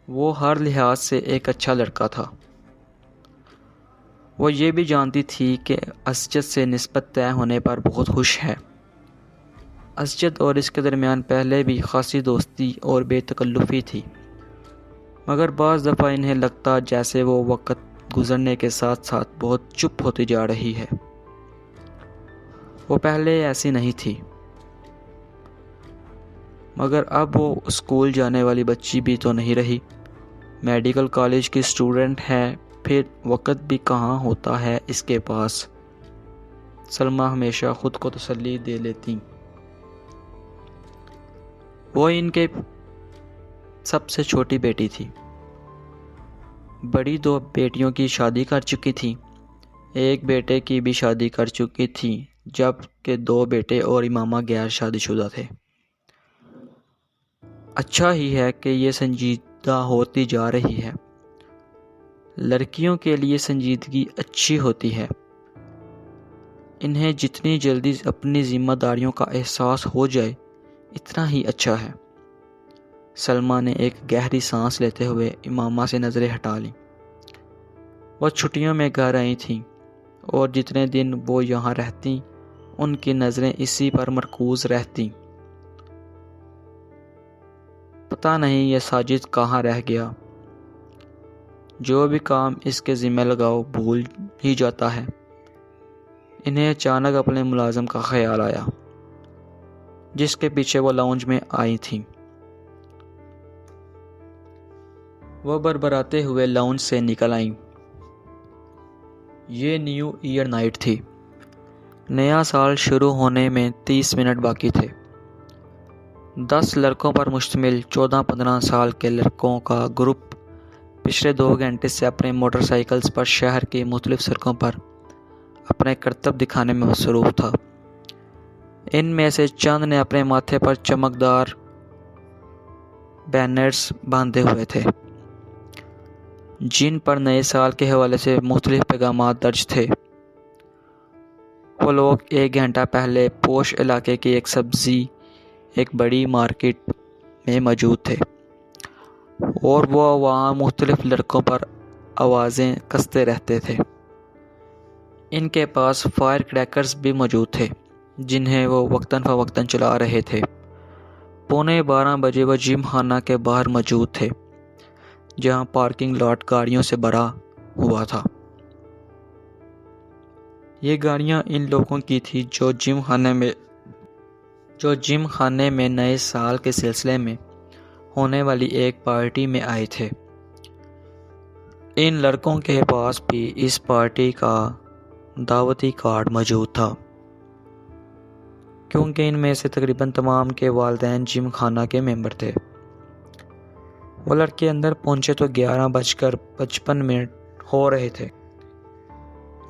وہ ہر لحاظ سے ایک اچھا لڑکا تھا۔ وہ یہ بھی جانتی تھی کہ اسجد سے نسبت طے ہونے پر بہت خوش ہے۔ اسجد اور اس کے درمیان پہلے بھی خاصی دوستی اور بے تکلفی تھی، مگر بعض دفعہ انہیں لگتا جیسے وہ وقت گزرنے کے ساتھ ساتھ بہت چپ ہوتی جا رہی ہے۔ وہ پہلے ایسی نہیں تھی، مگر اب وہ اسکول جانے والی بچی بھی تو نہیں رہی، میڈیکل کالج کی اسٹوڈنٹ ہے، پھر وقت بھی کہاں ہوتا ہے اس کے پاس۔ سلمیٰ ہمیشہ خود کو تسلی دے لیتی۔ وہ ان کے سب سے چھوٹی بیٹی تھی، بڑی 2 بیٹیوں کی شادی کر چکی تھی، ایک بیٹے کی بھی شادی کر چکی تھی، جب کہ 2 بیٹے اور امامہ غیر شادی شدہ تھے۔ اچھا ہی ہے کہ یہ سنجیدہ ہوتی جا رہی ہے، لڑکیوں کے لیے سنجیدگی اچھی ہوتی ہے، انہیں جتنی جلدی اپنی ذمہ داریوں کا احساس ہو جائے اتنا ہی اچھا ہے۔ سلمیٰ نے ایک گہری سانس لیتے ہوئے امامہ سے نظریں ہٹا لیں۔ وہ چھٹیوں میں گھر آئی تھیں اور جتنے دن وہ یہاں رہتیں ان کی نظریں اسی پر مرکوز رہتیں۔ پتہ نہیں یہ ساجد کہاں رہ گیا، جو بھی کام اس کے ذمہ لگاؤ بھول ہی جاتا ہے۔ انہیں اچانک اپنے ملازم کا خیال آیا، جس کے پیچھے وہ لاؤنج میں آئی تھیں۔ وہ بربراتے ہوئے لاؤنج سے نکل آئیں۔ یہ نیو ایئر نائٹ تھی، نیا سال شروع ہونے میں 30 منٹ باقی تھے۔ 10 لڑکوں پر مشتمل 14-15 سال کے لڑکوں کا گروپ پچھلے 2 گھنٹے سے اپنے موٹر سائیکلز پر شہر کی مختلف سڑکوں پر اپنے کرتب دکھانے میں مصروف تھا۔ ان میں سے چند نے اپنے ماتھے پر چمکدار بینرز باندھے ہوئے تھے، جن پر نئے سال کے حوالے سے مختلف پیغامات درج تھے۔ وہ لوگ 1 گھنٹہ پہلے پوش علاقے کی ایک بڑی مارکیٹ میں موجود تھے، اور وہ وہاں مختلف لڑکوں پر آوازیں کستے رہتے تھے۔ ان کے پاس فائر کریکرز بھی موجود تھے جنہیں وہ وقتاً فوقتاً چلا رہے تھے۔ 11:15 بجے وہ جم خانہ کے باہر موجود تھے جہاں پارکنگ لاٹ گاڑیوں سے بھرا ہوا تھا۔ یہ گاڑیاں ان لوگوں کی تھی جو جم خانے میں نئے سال کے سلسلے میں ہونے والی ایک پارٹی میں آئے تھے۔ ان لڑکوں کے پاس بھی اس پارٹی کا دعوتی کارڈ موجود تھا کیونکہ ان میں سے تقریباً تمام کے والدین جم خانہ کے ممبر تھے۔ وہ لڑکے اندر پہنچے تو 11:55 ہو رہے تھے۔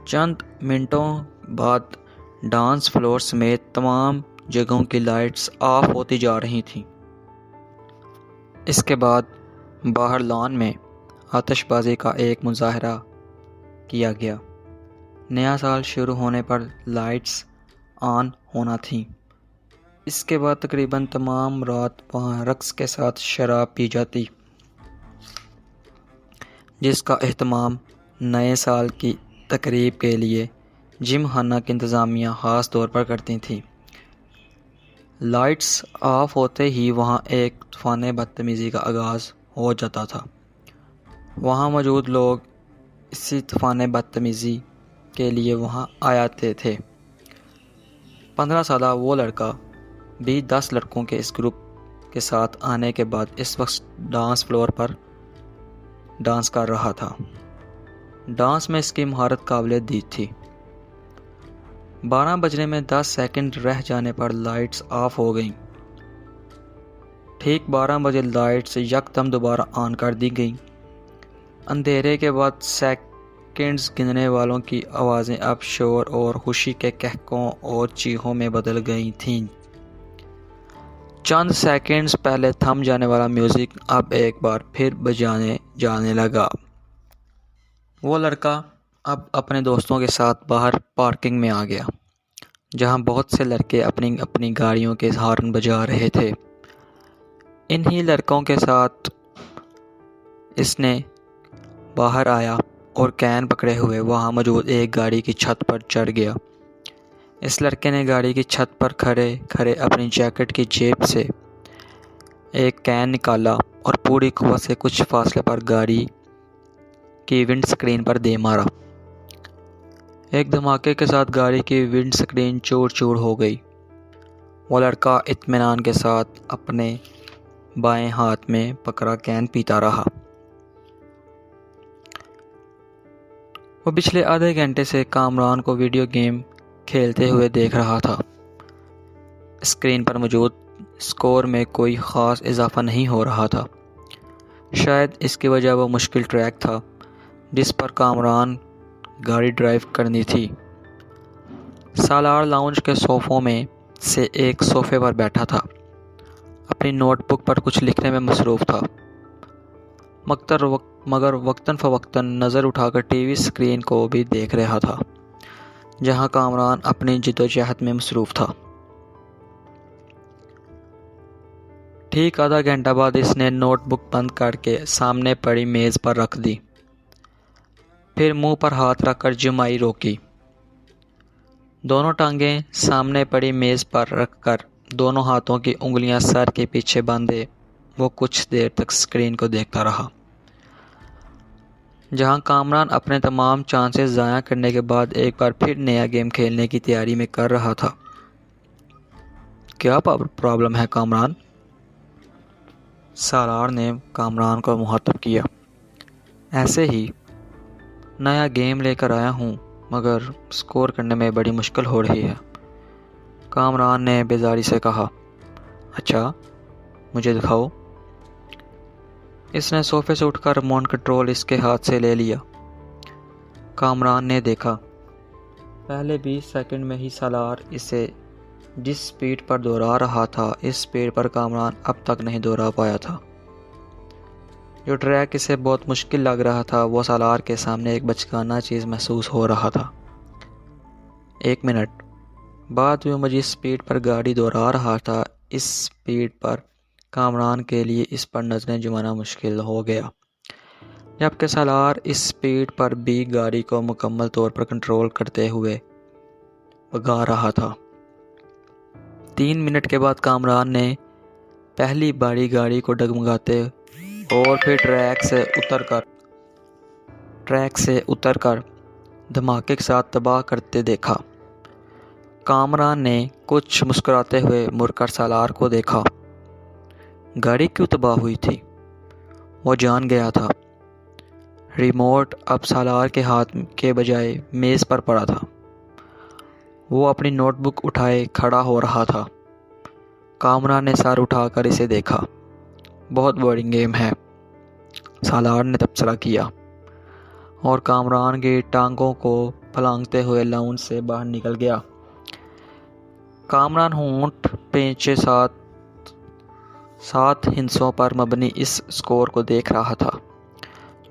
چند منٹوں بعد ڈانس فلور سمیت تمام جگہوں کی لائٹس آف ہوتی جا رہی تھیں۔ اس کے بعد باہر لان میں آتش بازی کا ایک مظاہرہ کیا گیا۔ نیا سال شروع ہونے پر لائٹس آن ہونا تھیں۔ اس کے بعد تقریباً تمام رات وہاں رقص کے ساتھ شراب پی جاتی جس کا اہتمام نئے سال کی تقریب کے لیے جم خانہ کی انتظامیہ خاص طور پر کرتی تھی۔ لائٹس آف ہوتے ہی وہاں ایک طوفان بدتمیزی کا آغاز ہو جاتا تھا۔ وہاں موجود لوگ اسی طوفان بدتمیزی کے لیے وہاں آتے تھے۔ 15 سالہ وہ لڑکا بھی 10 لڑکوں کے اس گروپ کے ساتھ آنے کے بعد اس وقت ڈانس فلور پر ڈانس کر رہا تھا۔ ڈانس میں اس کی مہارت قابل دید تھی۔ 12 بجنے میں 10 سیکنڈ رہ جانے پر لائٹس آف ہو گئیں۔ ٹھیک 12 بجے لائٹس یکدم دوبارہ آن کر دی گئیں۔ اندھیرے کے بعد سیکنڈز گننے والوں کی آوازیں اب شور اور خوشی کے کہکوں اور چیخوں میں بدل گئی تھیں۔ چند سیکنڈز پہلے تھم جانے والا میوزک اب ایک بار پھر بجانے جانے لگا۔ وہ لڑکا اب اپنے دوستوں کے ساتھ باہر پارکنگ میں آ گیا جہاں بہت سے لڑکے اپنی اپنی گاڑیوں کے ہارن بجا رہے تھے۔ انہی لڑکوں کے ساتھ اس نے باہر آیا اور کین پکڑے ہوئے وہاں موجود ایک گاڑی کی چھت پر چڑھ گیا۔ اس لڑکے نے گاڑی کی چھت پر کھڑے کھڑے اپنی جیکٹ کی جیب سے ایک کین نکالا اور پوری قوت سے کچھ فاصلے پر گاڑی کی ونڈ سکرین پر دے مارا۔ ایک دھماکے کے ساتھ گاڑی کی ونڈ سکرین چور چور ہو گئی۔ وہ لڑکا اطمینان کے ساتھ اپنے بائیں ہاتھ میں پکڑا کین پیتا رہا۔ وہ پچھلے آدھے گھنٹے سے کامران کو ویڈیو گیم کھیلتے ہوئے دیکھ رہا تھا۔ اسکرین پر موجود اسکور میں کوئی خاص اضافہ نہیں ہو رہا تھا۔ شاید اس کی وجہ وہ مشکل ٹریک تھا جس پر کامران گاڑی ڈرائیو کرنی تھی۔ سالار لاؤنج کے صوفوں میں سے ایک صوفے پر بیٹھا تھا، اپنی نوٹ بک پر کچھ لکھنے میں مصروف تھا، مگر وقتاً فوقتاً نظر اٹھا کر ٹی وی اسکرین کو بھی دیکھ رہا تھا جہاں کامران اپنی جدوجہد میں مصروف تھا۔ ٹھیک آدھا گھنٹہ بعد اس نے نوٹ بک بند کر کے سامنے پڑی میز پر رکھ دی، پھر منہ پر ہاتھ رکھ کر جمائی روکی۔ دونوں ٹانگیں سامنے پڑی میز پر رکھ کر دونوں ہاتھوں کی انگلیاں سر کے پیچھے باندھے وہ کچھ دیر تک اسکرین کو دیکھتا رہا جہاں کامران اپنے تمام چانسز ضائع کرنے کے بعد ایک بار پھر نیا گیم کھیلنے کی تیاری میں کر رہا تھا۔ کیا پرابلم ہے کامران؟ سالار نے کامران کو مخاطب کیا۔ ایسے ہی نیا گیم لے کر آیا ہوں مگر اسکور کرنے میں بڑی مشکل ہو رہی ہے، کامران نے بیزاری سے کہا۔ اچھا مجھے دکھاؤ۔ اس نے صوفے سے اٹھ کر ریموٹ کنٹرول اس کے ہاتھ سے لے لیا۔ کامران نے دیکھا پہلے 20 سیکنڈ میں ہی سالار اسے جس سپیڈ پر دوہرا رہا تھا اس سپیڈ پر کامران اب تک نہیں دوہرا پایا تھا۔ جو ٹریک اسے بہت مشکل لگ رہا تھا وہ سالار کے سامنے ایک بچگانہ چیز محسوس ہو رہا تھا۔ 1 منٹ بعد وہ مجھے سپیڈ پر گاڑی دوہرا رہا تھا، اس سپیڈ پر کامران کے لیے اس پر نظریں جمانا مشکل ہو گیا۔ جبکہ سالار اس سپیڈ پر بھی گاڑی کو مکمل طور پر کنٹرول کرتے ہوئے بھگا رہا تھا۔ 3 منٹ کے بعد کامران نے پہلی باری گاڑی کو ڈگمگاتے اور پھر ٹریک سے اتر کر دھماکے کے ساتھ تباہ کرتے دیکھا۔ کامران نے کچھ مسکراتے ہوئے مڑ کر سالار کو دیکھا۔ گاڑی کیوں تباہ ہوئی تھی؟ وہ جان گیا تھا۔ ریموٹ اب سالار کے ہاتھ کے بجائے میز پر پڑا تھا۔ وہ اپنی نوٹ بک اٹھائے کھڑا ہو رہا تھا۔ کامران نے سر اٹھا کر اسے دیکھا۔ بہت بورنگ گیم ہے، سالار نے تبصرہ کیا اور کامران کی ٹانگوں کو پھلانگتے ہوئے لاؤنج سے باہر نکل گیا۔ کامران ہونٹ پیچھے سات ہندسوں پر مبنی اس اسکور کو دیکھ رہا تھا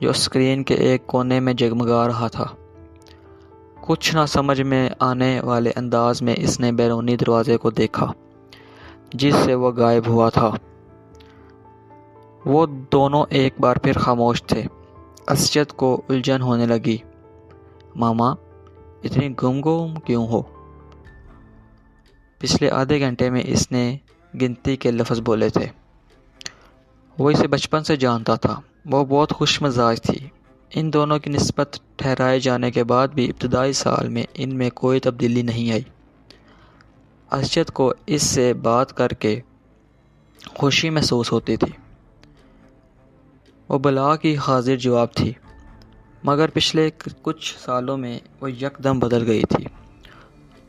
جو اسکرین کے ایک کونے میں جگمگا رہا تھا۔ کچھ نہ سمجھ میں آنے والے انداز میں اس نے بیرونی دروازے کو دیکھا جس سے وہ غائب ہوا تھا۔ وہ دونوں ایک بار پھر خاموش تھے۔ اسجد کو الجھن ہونے لگی۔ ماما اتنی گم کیوں ہو؟ پچھلے آدھے گھنٹے میں اس نے گنتی کے لفظ بولے تھے۔ وہ اسے بچپن سے جانتا تھا۔ وہ بہت خوش مزاج تھی۔ ان دونوں کی نسبت ٹھہرائے جانے کے بعد بھی ابتدائی سال میں ان میں کوئی تبدیلی نہیں آئی۔ اسجد کو اس سے بات کر کے خوشی محسوس ہوتی تھی۔ وہ بلا کی حاضر جواب تھی، مگر پچھلے کچھ سالوں میں وہ یکدم بدل گئی تھی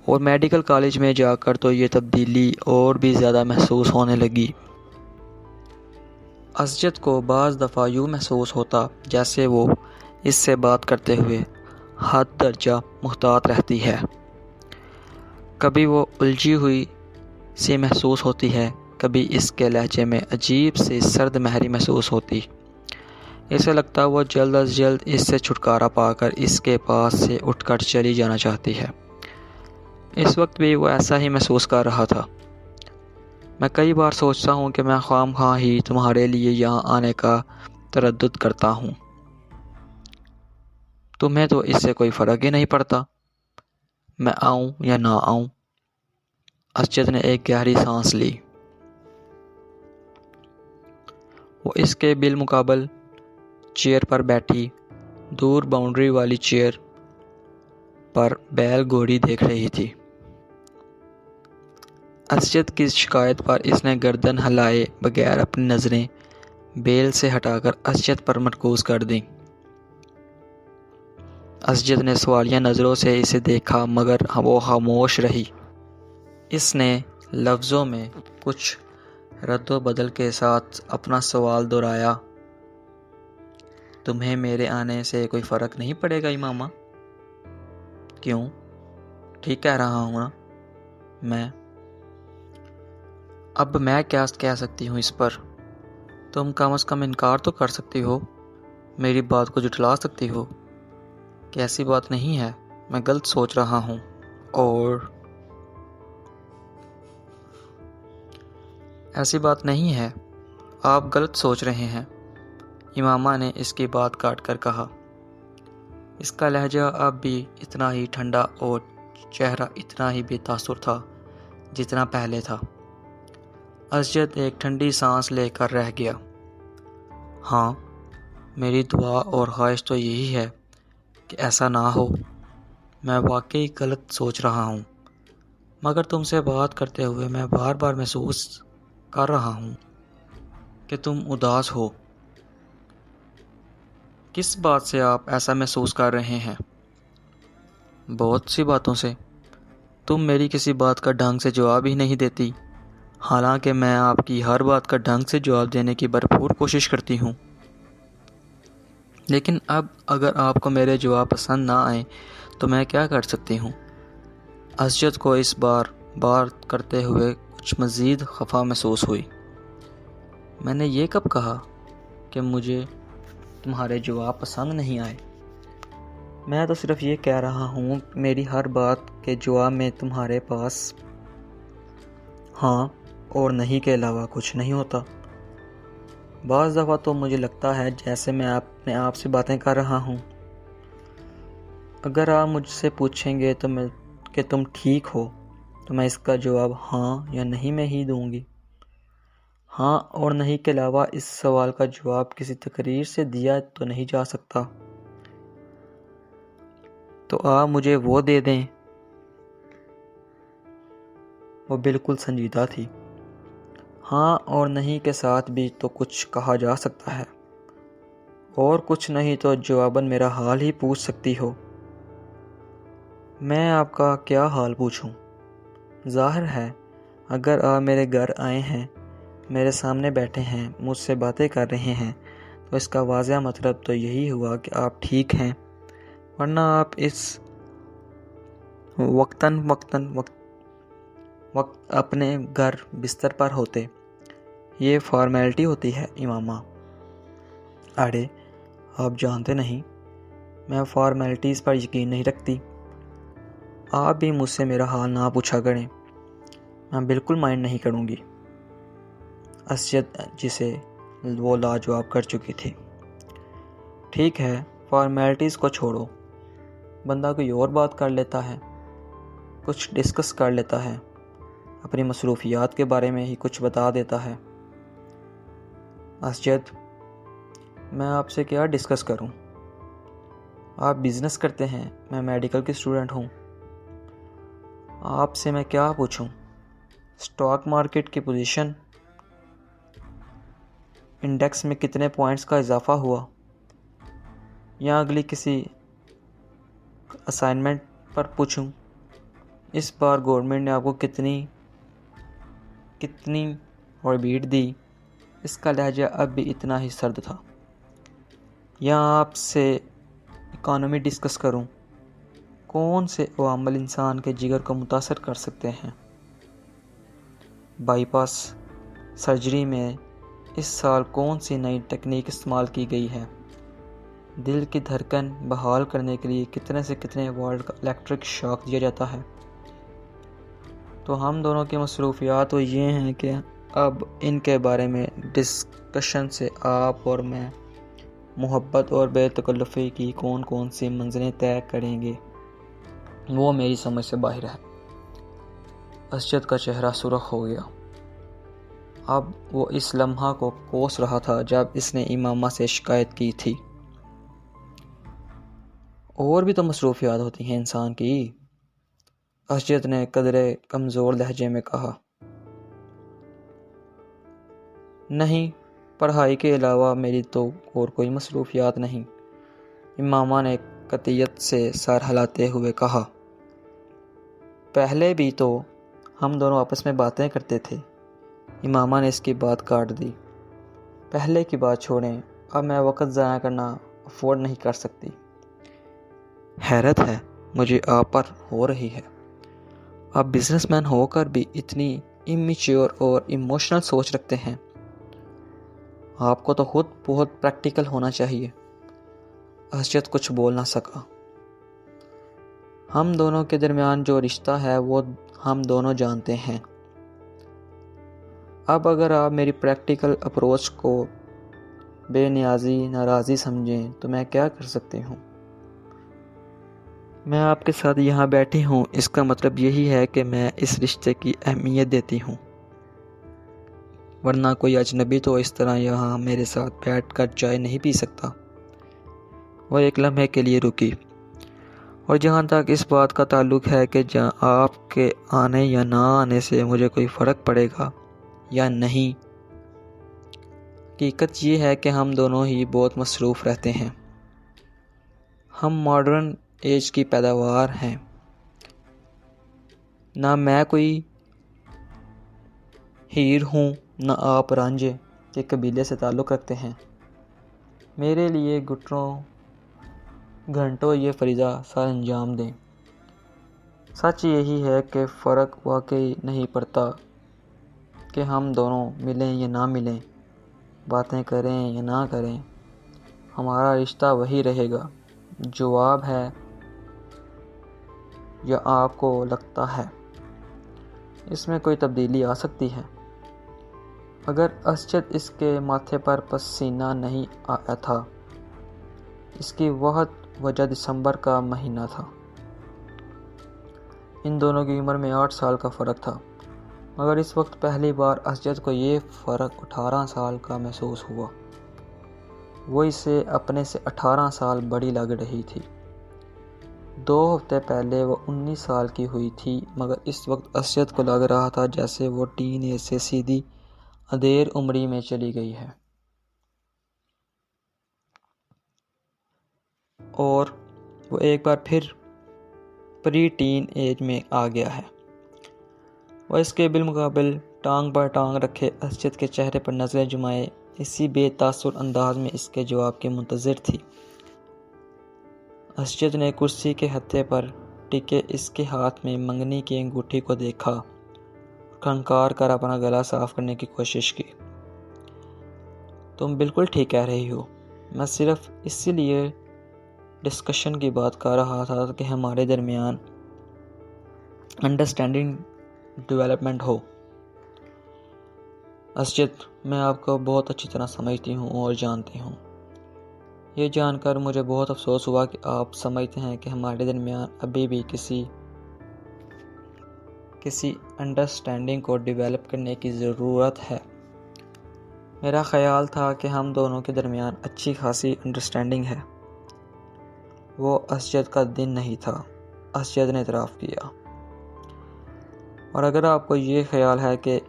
اور میڈیکل کالج میں جا کر تو یہ تبدیلی اور بھی زیادہ محسوس ہونے لگی۔ اسجد کو بعض دفعہ یوں محسوس ہوتا جیسے وہ اس سے بات کرتے ہوئے حد درجہ محتاط رہتی ہے۔ کبھی وہ الجھی ہوئی سی محسوس ہوتی ہے، کبھی اس کے لہجے میں عجیب سی سرد مہری محسوس ہوتی۔ اسے لگتا وہ جلد از جلد اس سے چھٹکارا پا کر اس کے پاس سے اٹھ کر چلی جانا چاہتی ہے۔ اس وقت بھی وہ ایسا ہی محسوس کر رہا تھا۔ میں کئی بار سوچتا ہوں کہ میں خواہ مخواہ ہی تمہارے لیے یہاں آنے کا تردد کرتا ہوں۔ تمہیں تو اس سے کوئی فرق ہی نہیں پڑتا، میں آؤں یا نہ آؤں۔ اسجد نے ایک گہری سانس لی۔ وہ اس کے بالمقابل چیئر پر بیٹھی دور باؤنڈری والی چیئر پر بیل گھوڑی دیکھ رہی تھی۔ اسجد کی شکایت پر اس نے گردن ہلائے بغیر اپنی نظریں بیل سے ہٹا کر اسجد پر مرکوز کر دیں۔ اسجد نے سوالیہ نظروں سے اسے دیکھا مگر وہ خاموش رہی۔ اس نے لفظوں میں کچھ رد و بدل کے ساتھ اپنا سوال دہرایا، تمہیں میرے آنے سے کوئی فرق نہیں پڑے گا ماما؟ کیوں؟ ٹھیک کہہ رہا ہوں نا؟ اب میں کیا کہہ سکتی ہوں اس پر؟ تم کم از کم انکار تو کر سکتی ہو، میری بات کو جھٹلا سکتی ہو کہ ایسی بات نہیں ہے، میں غلط سوچ رہا ہوں اور ایسی بات نہیں ہے، آپ غلط سوچ رہے ہیں، امامہ نے اس کی بات کاٹ کر کہا۔ اس کا لہجہ اب بھی اتنا ہی ٹھنڈا اور چہرہ اتنا ہی بے تاثر تھا جتنا پہلے تھا۔ اسجد ایک ٹھنڈی سانس لے کر رہ گیا۔ ہاں، میری دعا اور خواہش تو یہی ہے کہ ایسا نہ ہو۔ میں واقعی غلط سوچ رہا ہوں، مگر تم سے بات کرتے ہوئے میں بار بار محسوس کر رہا ہوں کہ تم اداس ہو۔ کس بات سے آپ ایسا محسوس کر رہے ہیں؟ بہت سی باتوں سے۔ تم میری کسی بات کا ڈھنگ سے جواب ہی نہیں دیتی، حالانکہ میں آپ کی ہر بات کا ڈھنگ سے جواب دینے کی بھرپور کوشش کرتی ہوں۔ لیکن اب اگر آپ کو میرے جواب پسند نہ آئیں تو میں کیا کر سکتی ہوں؟ اسجد کو اس بات کرتے ہوئے کچھ مزید خفا محسوس ہوئی۔ میں نے یہ کب کہا کہ مجھے تمہارے جواب پسند نہیں آئے؟ میں تو صرف یہ کہہ رہا ہوں کہ میری ہر بات کے جواب میں تمہارے پاس ہاں اور نہیں کے علاوہ کچھ نہیں ہوتا۔ بعض دفعہ تو مجھے لگتا ہے جیسے میں اپنے آپ سے باتیں کر رہا ہوں۔ اگر آپ مجھ سے پوچھیں گے کہ تم ٹھیک ہو تو میں اس کا جواب ہاں یا نہیں میں ہی دوں گی۔ ہاں اور نہیں کے علاوہ اس سوال کا جواب کسی تقریر سے دیا تو نہیں جا سکتا۔ تو آپ مجھے وہ دے دیں۔ وہ بالکل سنجیدہ تھی۔ ہاں اور نہیں کے ساتھ بھی تو کچھ کہا جا سکتا ہے، اور کچھ نہیں تو جواباً میرا حال ہی پوچھ سکتی ہو۔ میں آپ کا کیا حال پوچھوں؟ ظاہر ہے اگر آپ میرے گھر آئے ہیں، میرے سامنے بیٹھے ہیں، مجھ سے باتیں کر رہے ہیں تو اس کا واضح مطلب تو یہی ہوا کہ آپ ٹھیک ہیں، ورنہ آپ اس وقتاً اپنے گھر بستر پر ہوتے۔ یہ فارمیلٹی ہوتی ہے امامہ۔ اڑے آپ جانتے نہیں، میں فارمیلٹیز پر یقین نہیں رکھتی۔ آپ بھی مجھ سے میرا حال نہ پوچھا کریں، میں بالکل مائنڈ نہیں کروں گی۔ اسجد جسے وہ لاجواب کر چکی تھی۔ ٹھیک ہے، فارمیلٹیز کو چھوڑو، بندہ کوئی اور بات کر لیتا ہے، کچھ ڈسکس کر لیتا ہے، اپنی مصروفیات کے بارے میں ہی کچھ بتا دیتا ہے۔ اسجد، میں آپ سے کیا ڈسکس کروں؟ آپ بزنس کرتے ہیں، میں میڈیکل کی اسٹوڈنٹ ہوں۔ آپ سے میں کیا پوچھوں؟ اسٹاک مارکیٹ کی پوزیشن، انڈیکس میں کتنے پوائنٹس کا اضافہ ہوا، یا اگلی کسی اسائنمنٹ پر پوچھوں؟ اس بار گورنمنٹ نے آپ کو کتنی اور بیٹ دی؟ اس کا لہجہ اب بھی اتنا ہی سرد تھا۔ یا آپ سے اکانومی ڈسکس کروں؟ کون سے عوامل انسان کے جگر کو متاثر کر سکتے ہیں؟ بائی پاس سرجری میں اس سال کون سی نئی ٹیکنیک استعمال کی گئی ہے؟ دل کی دھڑکن بحال کرنے کے لیے کتنے سے کتنے وولٹ کا الیکٹرک شاک دیا جاتا ہے؟ تو ہم دونوں کی مصروفیات تو یہ ہیں کہ اب ان کے بارے میں ڈسکشن سے آپ اور میں محبت اور بے تکلفی کی کون کون سی منزلیں طے کریں گے، وہ میری سمجھ سے باہر ہے۔ اسجد کا چہرہ سرخ ہو گیا۔ اب وہ اس لمحہ کو کوس رہا تھا جب اس نے امامہ سے شکایت کی تھی۔ اور بھی تو مصروفیات ہوتی ہیں انسان کی، اسجد نے قدرے کمزور لہجے میں کہا۔ نہیں، پڑھائی کے علاوہ میری تو اور کوئی مصروفیات نہیں، امامہ نے قطعیت سے سر ہلاتے ہوئے کہا۔ پہلے بھی تو ہم دونوں آپس میں باتیں کرتے تھے۔ امامہ نے اس کی بات کاٹ دی۔ پہلے کی بات چھوڑیں، اب میں وقت ضائع کرنا افورڈ نہیں کر سکتی۔ حیرت ہے مجھے آپ پر ہو رہی ہے، آپ بزنس مین ہو کر بھی اتنی امیچیور اور ایموشنل سوچ رکھتے ہیں۔ آپ کو تو خود بہت پریکٹیکل ہونا چاہیے۔ اسجد کچھ بول نہ سکا۔ ہم دونوں کے درمیان جو رشتہ ہے وہ ہم دونوں جانتے ہیں۔ اب اگر آپ میری پریکٹیکل اپروچ کو بے نیازی ناراضی سمجھیں تو میں کیا کر سکتی ہوں؟ میں آپ کے ساتھ یہاں بیٹھی ہوں، اس کا مطلب یہی ہے کہ میں اس رشتے کی اہمیت دیتی ہوں، ورنہ کوئی اجنبی تو اس طرح یہاں میرے ساتھ بیٹھ کر چائے نہیں پی سکتا۔ وہ ایک لمحے کے لیے رکی، اور جہاں تک اس بات کا تعلق ہے کہ آپ کے آنے یا نہ آنے سے مجھے کوئی فرق پڑے گا یا نہیں، حقیقت یہ ہے کہ ہم دونوں ہی بہت مصروف رہتے ہیں۔ ہم ماڈرن ایج کی پیداوار ہیں۔ نہ میں کوئی ہیر ہوں، نہ آپ رانجھے کے قبیلے سے تعلق رکھتے ہیں۔ میرے لیے گھنٹوں یہ فریضہ سر انجام دیں۔ سچ یہی ہے کہ فرق واقعی نہیں پڑتا کہ ہم دونوں ملیں یا نہ ملیں، باتیں کریں یا نہ کریں، ہمارا رشتہ وہی رہے گا۔ جواب ہے یا آپ کو لگتا ہے اس میں کوئی تبدیلی آ سکتی ہے؟ مگر اسجد اس کے ماتھے پر پسینہ نہیں آیا تھا۔ اس کی وجہ دسمبر کا مہینہ تھا۔ ان دونوں کی عمر میں 8 سال کا فرق تھا، مگر اس وقت پہلی بار اسجد کو یہ فرق 18 سال کا محسوس ہوا۔ وہ اسے اپنے سے 18 سال بڑی لگ رہی تھی۔ 2 ہفتے پہلے وہ 19 سال کی ہوئی تھی، مگر اس وقت اسجد کو لگ رہا تھا جیسے وہ ٹین ایج سے سیدھی ادھیر عمری میں چلی گئی ہے، اور وہ ایک بار پھر پری ٹین ایج میں آ گیا ہے۔ وہ اس کے بالمقابل ٹانگ پر ٹانگ رکھے اسجد کے چہرے پر نظریں جمائے اسی بے تاثر انداز میں اس کے جواب کے منتظر تھی۔ اسجد نے کرسی کے ہتھے پر ٹکے اس کے ہاتھ میں منگنی کی انگوٹھی کو دیکھا، کھنکار کر اپنا گلا صاف کرنے کی کوشش کی۔ تم بالکل ٹھیک کہہ رہی ہو، میں صرف اسی لیے ڈسکشن کی بات کر رہا تھا کہ ہمارے درمیان انڈرسٹینڈنگ ڈیولپمنٹ ہو۔ اسجد، میں آپ کو بہت اچھی طرح سمجھتی ہوں اور جانتی ہوں۔ یہ جان کر مجھے بہت افسوس ہوا کہ آپ سمجھتے ہیں کہ ہمارے درمیان ابھی بھی کسی انڈرسٹینڈنگ کو ڈیولپ کرنے کی ضرورت ہے۔ میرا خیال تھا کہ ہم دونوں کے درمیان اچھی خاصی انڈرسٹینڈنگ ہے۔ وہ اسجد کا دن نہیں تھا، اسجد نے اعتراف کیا۔ اور اگر آپ کو یہ خیال ہے کہ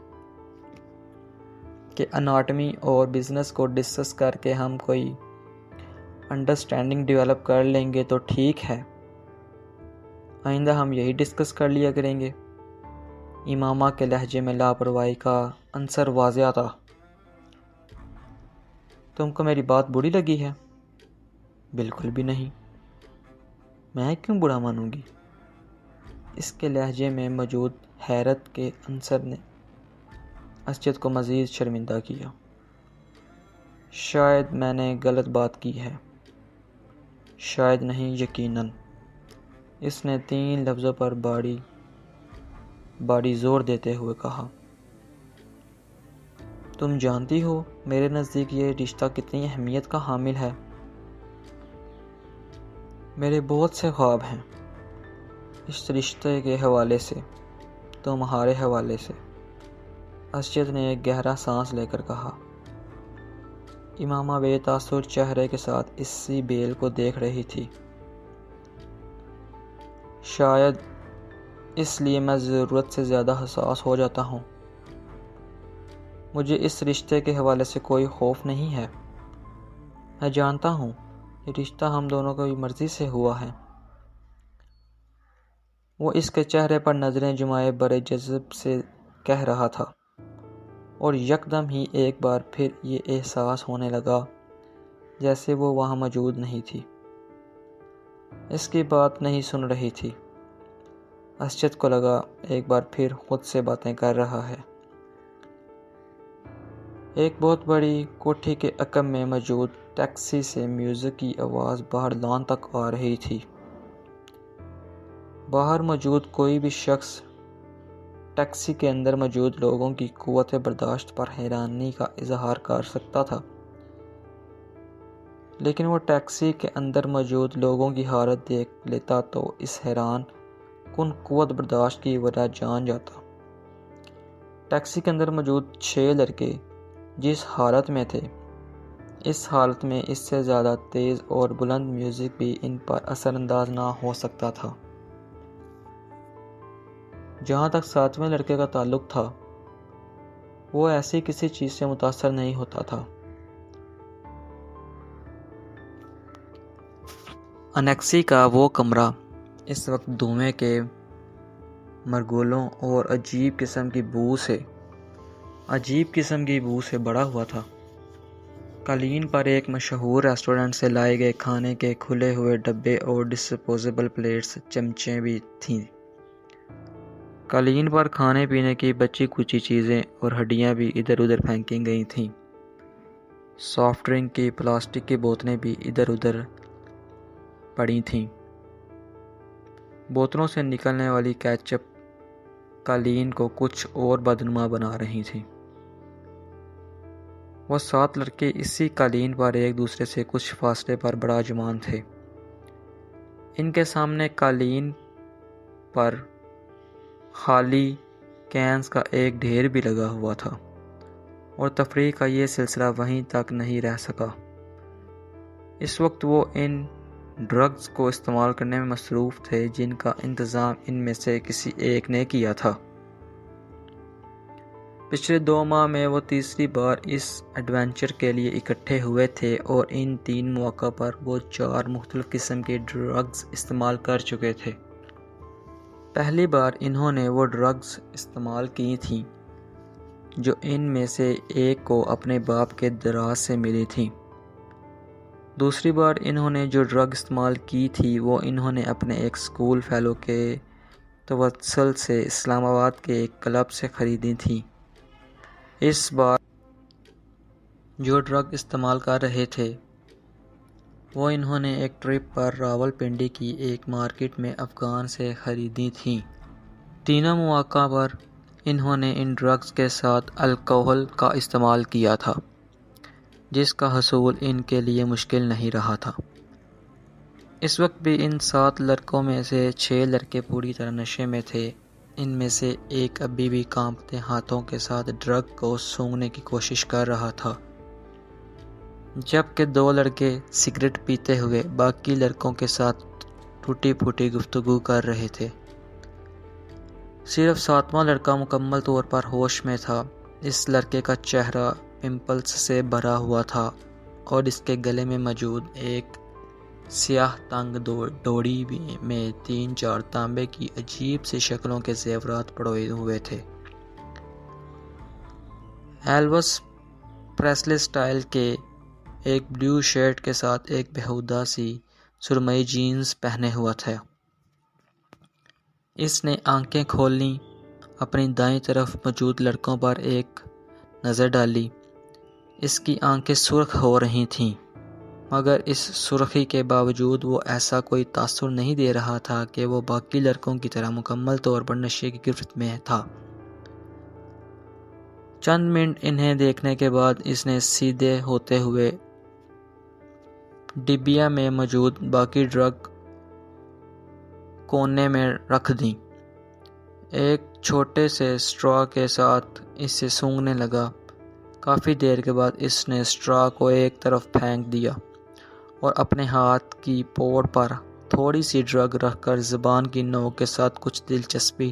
اناٹمی اور بزنس کو ڈسکس کر کے ہم کوئی انڈرسٹینڈنگ ڈیولپ کر لیں گے تو ٹھیک ہے، آئندہ ہم یہی ڈسکس کر لیا کریں گے۔ امامہ کے لہجے میں لاپرواہی کا عنصر واضح تھا۔ تم کو میری بات بری لگی ہے؟ بالکل بھی نہیں، میں کیوں برا مانوں گی؟ اس کے لہجے میں موجود حیرت کے عنصر نے اسجد کو مزید شرمندہ کیا۔ شاید میں نے غلط بات کی ہے۔ شاید نہیں، یقیناً۔ اس نے 3 لفظوں پر باری زور دیتے ہوئے کہا۔ تم جانتی ہو میرے نزدیک یہ رشتہ کتنی اہمیت کا حامل ہے۔ میرے بہت سے خواب ہیں اس رشتے کے حوالے سے، تمہارے حوالے سے۔ اسجد نے ایک گہرا سانس لے کر کہا۔ امامہ بے تاثر چہرے کے ساتھ اسی بیل کو دیکھ رہی تھی۔ شاید اس لیے میں ضرورت سے زیادہ حساس ہو جاتا ہوں۔ مجھے اس رشتے کے حوالے سے کوئی خوف نہیں ہے۔ میں جانتا ہوں یہ رشتہ ہم دونوں کی مرضی سے ہوا ہے۔ وہ اس کے چہرے پر نظریں جمائے بڑے جذب سے کہہ رہا تھا، اور یکدم ہی ایک بار پھر یہ احساس ہونے لگا جیسے وہ وہاں موجود نہیں تھی، اس کی بات نہیں سن رہی تھی۔ اسجد کو لگا ایک بار پھر خود سے باتیں کر رہا ہے۔ ایک بہت بڑی کوٹھی کے عقب میں موجود ٹیکسی سے میوزک کی آواز باہر لان تک آ رہی تھی۔ باہر موجود کوئی بھی شخص ٹیکسی کے اندر موجود لوگوں کی قوت برداشت پر حیرانی کا اظہار کر سکتا تھا، لیکن وہ ٹیکسی کے اندر موجود لوگوں کی حالت دیکھ لیتا تو اس حیران کن قوت برداشت کی وجہ جان جاتا۔ ٹیکسی کے اندر موجود 6 لڑکے جس حالت میں تھے، اس حالت میں اس سے زیادہ تیز اور بلند میوزک بھی ان پر اثر انداز نہ ہو سکتا تھا۔ جہاں تک 7ویں لڑکے کا تعلق تھا، وہ ایسی کسی چیز سے متاثر نہیں ہوتا تھا۔ انیکسی کا وہ کمرہ اس وقت دھوئیں کے مرگولوں اور عجیب قسم کی بو سے بڑا ہوا تھا۔ قالین پر ایک مشہور ریسٹورنٹ سے لائے گئے کھانے کے کھلے ہوئے ڈبے اور ڈسپوزیبل پلیٹس، چمچے بھی تھیں۔ قالین پر کھانے پینے کی بچی کچی چیزیں اور ہڈیاں بھی ادھر ادھر پھینکی گئی تھیں۔ سافٹ ڈرنک کی پلاسٹک کی بوتلیں بھی ادھر ادھر پڑی تھیں۔ بوتلوں سے نکلنے والی کیچپ قالین کو کچھ اور بدنما بنا رہی تھی۔ وہ 7 لڑکے اسی قالین پر ایک دوسرے سے کچھ فاصلے پر براجمان تھے۔ ان کے سامنے قالین پر خالی کینز کا ایک ڈھیر بھی لگا ہوا تھا، اور تفریح کا یہ سلسلہ وہیں تک نہیں رہ سکا۔ اس وقت وہ ان ڈرگز کو استعمال کرنے میں مصروف تھے جن کا انتظام ان میں سے کسی ایک نے کیا تھا۔ پچھلے 2 ماہ میں وہ تیسری بار اس ایڈونچر کے لیے اکٹھے ہوئے تھے، اور ان 3 مواقع پر وہ 4 مختلف قسم کے ڈرگز استعمال کر چکے تھے۔ پہلی بار انہوں نے وہ ڈرگز استعمال کی تھیں جو ان میں سے ایک کو اپنے باپ کے دراز سے ملی تھیں۔ دوسری بار انہوں نے جو ڈرگ استعمال کی تھی وہ انہوں نے اپنے ایک اسکول فیلو کے توسل سے اسلام آباد کے ایک کلب سے خریدی تھیں۔ اس بار جو ڈرگ استعمال کر رہے تھے وہ انہوں نے ایک ٹرپ پر راول پنڈی کی ایک مارکیٹ میں افغان سے خریدی تھیں۔ تینوں مواقع پر انہوں نے ان ڈرگز کے ساتھ الکحل کا استعمال کیا تھا، جس کا حصول ان کے لیے مشکل نہیں رہا تھا۔ اس وقت بھی ان 7 لڑکوں میں سے 6 لڑکے پوری طرح نشے میں تھے۔ ان میں سے ایک ابھی بھی کانپتے ہاتھوں کے ساتھ ڈرگ کو سونگھنے کی کوشش کر رہا تھا، جبکہ 2 لڑکے سگریٹ پیتے ہوئے باقی لڑکوں کے ساتھ ٹوٹی پھوٹی گفتگو کر رہے تھے۔ صرف 7واں لڑکا مکمل طور پر ہوش میں تھا۔ اس لڑکے کا چہرہ پمپلز سے بھرا ہوا تھا، اور اس کے گلے میں موجود ایک سیاہ تنگ ڈوری میں 3-4 تانبے کی عجیب سی شکلوں کے زیورات پڑے ہوئے تھے۔ ایلوس پریسلی سٹائل کے ایک بلیو شرٹ کے ساتھ ایک بےہودہ سی سرمئی جینز پہنے ہوا تھا۔ اس نے آنکھیں کھولیں، اپنی دائیں طرف موجود لڑکوں پر ایک نظر ڈالی۔ اس کی آنکھیں سرخ ہو رہی تھیں، مگر اس سرخی کے باوجود وہ ایسا کوئی تاثر نہیں دے رہا تھا کہ وہ باقی لڑکوں کی طرح مکمل طور پر نشے کی گرفت میں تھا۔ چند منٹ انہیں دیکھنے کے بعد اس نے سیدھے ہوتے ہوئے ڈبیا میں موجود باقی ڈرگ کونے میں رکھ دیں۔ ایک چھوٹے سے اسٹرا کے ساتھ اسے سونگھنے لگا۔ کافی دیر کے بعد اس نے اسٹرا کو ایک طرف پھینک دیا اور اپنے ہاتھ کی پوٹ پر تھوڑی سی ڈرگ رکھ کر زبان کی نوک کے ساتھ کچھ دلچسپی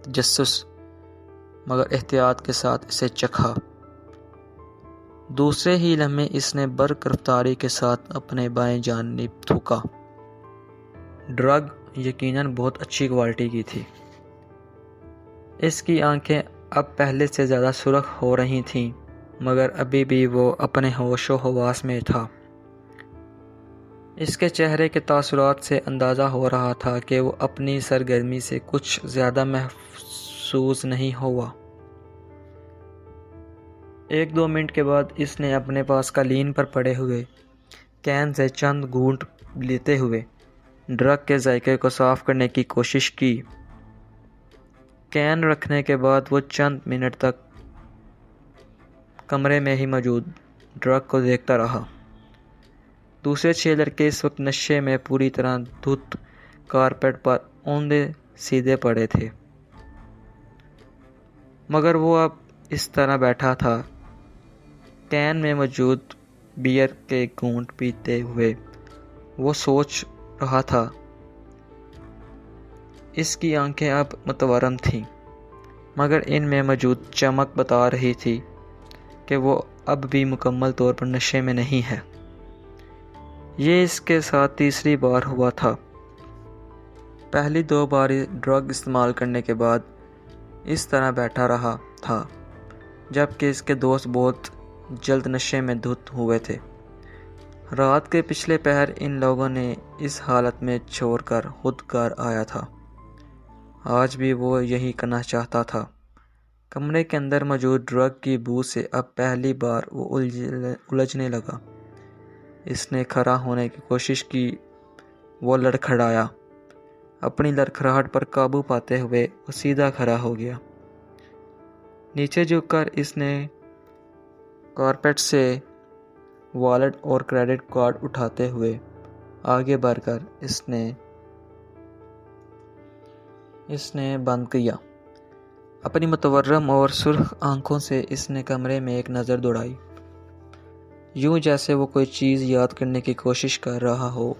تجسس مگر احتیاط کے ساتھ اسے چکھا۔ دوسرے ہی لمحے اس نے برق رفتاری کے ساتھ اپنے بائیں جانب تھوکا۔ ڈرگ یقیناً بہت اچھی کوالٹی کی تھی۔ اس کی آنکھیں اب پہلے سے زیادہ سرخ ہو رہی تھیں، مگر ابھی بھی وہ اپنے ہوش و حواس میں تھا۔ اس کے چہرے کے تاثرات سے اندازہ ہو رہا تھا کہ وہ اپنی سرگرمی سے کچھ زیادہ محظوظ نہیں ہوا۔ 1-2 منٹ کے بعد اس نے اپنے پاس قالین پر پڑے ہوئے کین سے چند گھونٹ لیتے ہوئے ڈرگ کے ذائقے کو صاف کرنے کی کوشش کی۔ کین رکھنے کے بعد وہ چند منٹ تک کمرے میں ہی موجود ڈرگ کو دیکھتا رہا۔ دوسرے 6 لڑکے اس وقت نشے میں پوری طرح دھت کارپیٹ پر اوندھے سیدھے پڑے تھے، مگر وہ اب اس طرح بیٹھا تھا، کین میں موجود بیئر کے گھونٹ پیتے ہوئے۔ وہ سوچ رہا تھا۔ اس کی آنکھیں اب متورم تھیں، مگر ان میں موجود چمک بتا رہی تھی کہ وہ اب بھی مکمل طور پر نشے میں نہیں ہے۔ یہ اس کے ساتھ تیسری بار ہوا تھا۔ پہلی 2 بار ڈرگ استعمال کرنے کے بعد اس طرح بیٹھا رہا تھا، جبکہ اس کے دوست بہت جلد نشے میں دھت ہوئے تھے۔ رات کے پچھلے پہر ان لوگوں نے اس حالت میں چھوڑ کر خود گھر آیا تھا۔ آج بھی وہ یہی کرنا چاہتا تھا۔ کمرے کے اندر موجود ڈرگ کی بو سے اب پہلی بار وہ الجھنے لگا۔ اس نے کھڑا ہونے کی کوشش کی۔ وہ لڑکھڑایا۔ اپنی لڑکھڑاہٹ پر قابو پاتے ہوئے وہ سیدھا کھڑا ہو گیا۔ نیچے جھک کر اس نے کارپیٹ سے والیٹ اور کریڈٹ کارڈ اٹھاتے ہوئے آگے بڑھ کر اس نے بند کیا۔ اپنی متورم اور سرخ آنکھوں سے اس نے کمرے میں ایک نظر دوڑائی، یوں جیسے وہ کوئی چیز یاد کرنے کی کوشش کر رہا ہو۔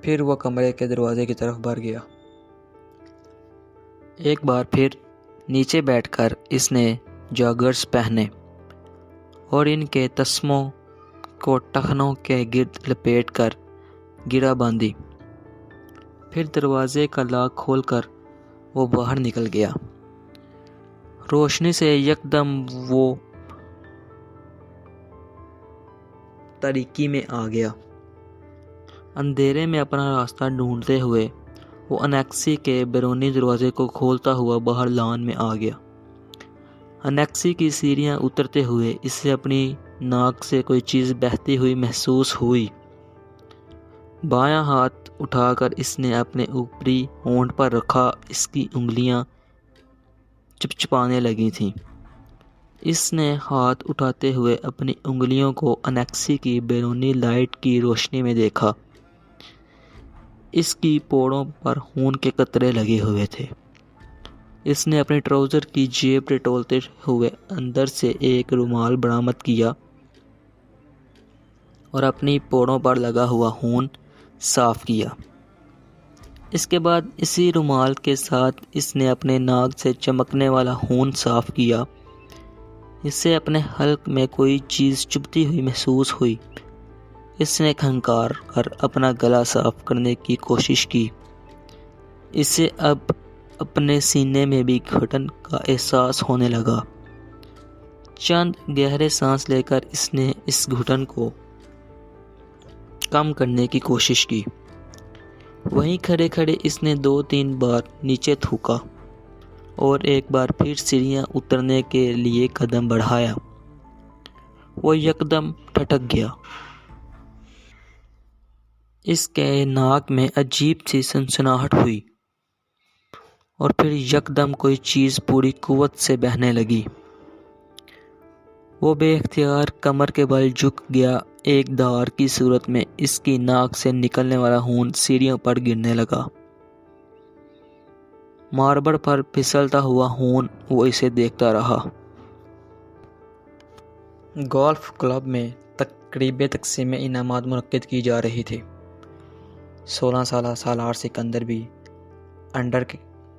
پھر وہ کمرے کے دروازے کی طرف بڑھ گیا۔ ایک بار پھر نیچے بیٹھ کر اس نے جاگرز پہنے اور ان کے تسموں کو ٹخنوں کے گرد لپیٹ کر گرہ باندھی۔ پھر دروازے کا لاک کھول کر وہ باہر نکل گیا۔ روشنی سے یکدم وہ تاریکی میں آ گیا۔ اندھیرے میں اپنا راستہ ڈھونڈتے ہوئے وہ انیکسی کے بیرونی دروازے کو کھولتا ہوا باہر لان میں آ گیا۔ انیکسی کی سیڑھیاں اترتے ہوئے اسے اپنی ناک سے کوئی چیز بہتی ہوئی محسوس ہوئی۔ بایاں ہاتھ اٹھا کر اس نے اپنے اوپری ہونٹ پر رکھا، اس کی انگلیاں چپچپانے لگی تھیں۔ اس نے ہاتھ اٹھاتے ہوئے اپنی انگلیوں کو انیکسی کی بیرونی لائٹ کی روشنی میں دیکھا۔ اس کی پوڑوں پر خون کے قطرے لگے ہوئے تھے۔ اس نے اپنی ٹراؤزر کی جیب ٹٹولتے ہوئے اندر سے ایک رومال برآمد کیا اور اپنی پوڑوں پر لگا ہوا خون صاف کیا۔ اس کے بعد اسی رومال کے ساتھ اس نے اپنے ناک سے چمکنے والا خون صاف کیا۔ اسے اپنے حلق میں کوئی چیز چبھتی ہوئی محسوس ہوئی۔ اس نے کھنکار کر اپنا گلا صاف کرنے کی کوشش کی۔ اسے اب اپنے سینے میں بھی گھٹن کا احساس ہونے لگا۔ چند گہرے سانس لے کر اس نے اس گھٹن کو کم کرنے کی کوشش کی۔ وہیں کھڑے کھڑے اس نے 2-3 بار نیچے تھوکا اور ایک بار پھر سیڑھیاں اترنے کے لیے قدم بڑھایا۔ وہ یکدم ٹھٹک گیا۔ اس کے ناک میں عجیب سی سنسناہٹ ہوئی اور پھر یکدم کوئی چیز پوری قوت سے بہنے لگی۔ وہ بے اختیار کمر کے بل جھک گیا۔ ایک دھار کی صورت میں اس کی ناک سے نکلنے والا خون سیڑھیوں پر گرنے لگا۔ ماربل پر پھسلتا ہوا خون وہ اسے دیکھتا رہا۔ گولف کلب میں تقریب تقسیم انعامات منعقد کی جا رہی تھی۔ 16 سالہ سالار سکندر بھی انڈر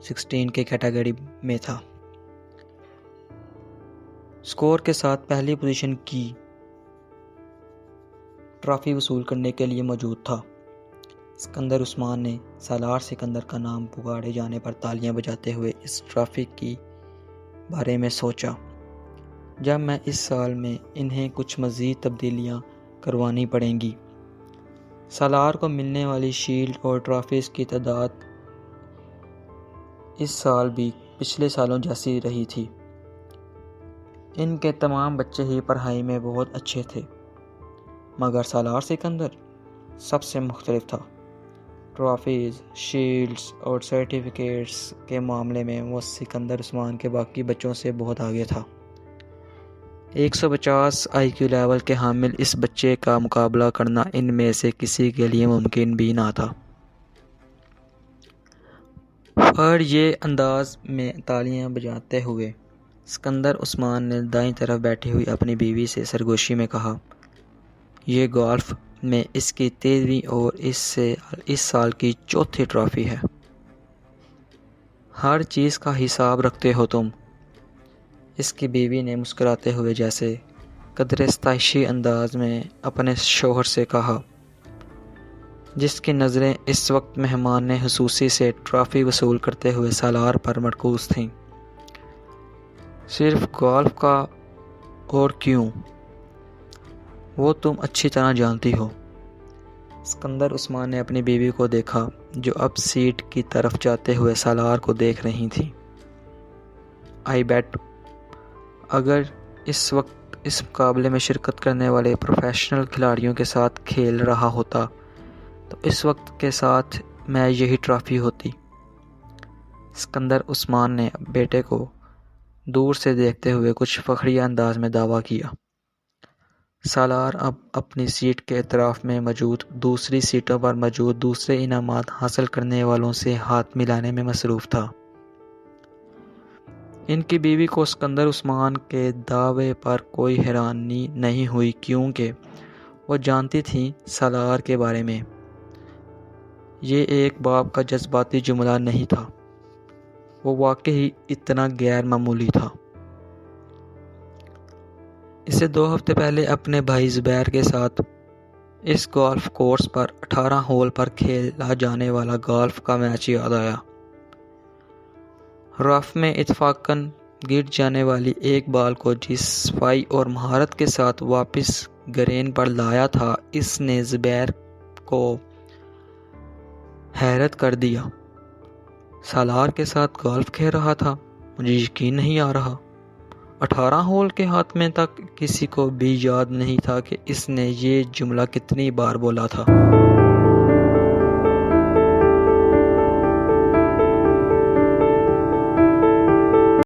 16 کی کیٹیگری میں تھا۔ سکور کے ساتھ پہلی پوزیشن کی ٹرافی وصول کرنے کے لیے موجود تھا۔ سکندر عثمان نے سالار سکندر کا نام پکارے جانے پر تالیاں بجاتے ہوئے اس ٹرافی کے بارے میں سوچا۔ جب میں اس سال میں انہیں کچھ مزید تبدیلیاں کروانی پڑیں گی۔ سالار کو ملنے والی شیلڈ اور ٹرافیز کی تعداد اس سال بھی پچھلے سالوں جیسی رہی تھی۔ ان کے تمام بچے ہی پڑھائی میں بہت اچھے تھے، مگر سالار سکندر سب سے مختلف تھا۔ ٹرافیز، شیلڈز اور سرٹیفکیٹس کے معاملے میں وہ سکندر عثمان کے باقی بچوں سے بہت آگے تھا۔ 150 IQ لیول کے حامل اس بچے کا مقابلہ کرنا ان میں سے کسی کے لیے ممکن بھی نہ تھا۔ اور یہ انداز میں تالیاں بجاتے ہوئے سکندر عثمان نے دائیں طرف بیٹھی ہوئی اپنی بیوی سے سرگوشی میں کہا، یہ گولف میں اس کی 13ویں اور اس سال کی 4تھی ٹرافی ہے۔ ہر چیز کا حساب رکھتے ہو تم، اس کی بیوی نے مسکراتے ہوئے جیسے قدرے ستائشی انداز میں اپنے شوہر سے کہا، جس کی نظریں اس وقت مہمان خصوصی سے ٹرافی وصول کرتے ہوئے سالار پر مرکوز تھیں۔ صرف گولف کا، اور کیوں؟ وہ تم اچھی طرح جانتی ہو۔ سکندر عثمان نے اپنی بیوی کو دیکھا جو اب سیٹ کی طرف جاتے ہوئے سالار کو دیکھ رہی تھی۔ آئی بیٹ اگر اس وقت اس مقابلے میں شرکت کرنے والے پروفیشنل کھلاڑیوں کے ساتھ کھیل رہا ہوتا تو اس وقت کے ساتھ میں یہی ٹرافی ہوتی۔ سکندر عثمان نے بیٹے کو دور سے دیکھتے ہوئے کچھ فخریہ انداز میں دعویٰ کیا۔ سالار اب اپنی سیٹ کے اطراف میں موجود دوسری سیٹوں پر موجود دوسرے انعامات حاصل کرنے والوں سے ہاتھ ملانے میں مصروف تھا۔ ان کی بیوی کو اسکندر عثمان کے دعوے پر کوئی حیرانی نہیں ہوئی، کیونکہ وہ جانتی تھیں سالار کے بارے میں یہ ایک باپ کا جذباتی جملہ نہیں تھا، وہ واقعی اتنا غیر معمولی تھا۔ اسے 2 ہفتے پہلے اپنے بھائی زبیر کے ساتھ اس گولف کورس پر 18 ہول پر کھیلا جانے والا گولف کا میچ یاد آیا۔ رف میں اتفاقاً گر جانے والی ایک بال کو جس صفائی اور مہارت کے ساتھ واپس گرین پر لایا تھا، اس نے زبیر کو حیرت کر دیا۔ سالار کے ساتھ گولف کھیل رہا تھا، مجھے یقین نہیں آ رہا۔ 18 ہول کے ہاتھ میں تک کسی کو بھی یاد نہیں تھا کہ اس نے یہ جملہ کتنی بار بولا تھا۔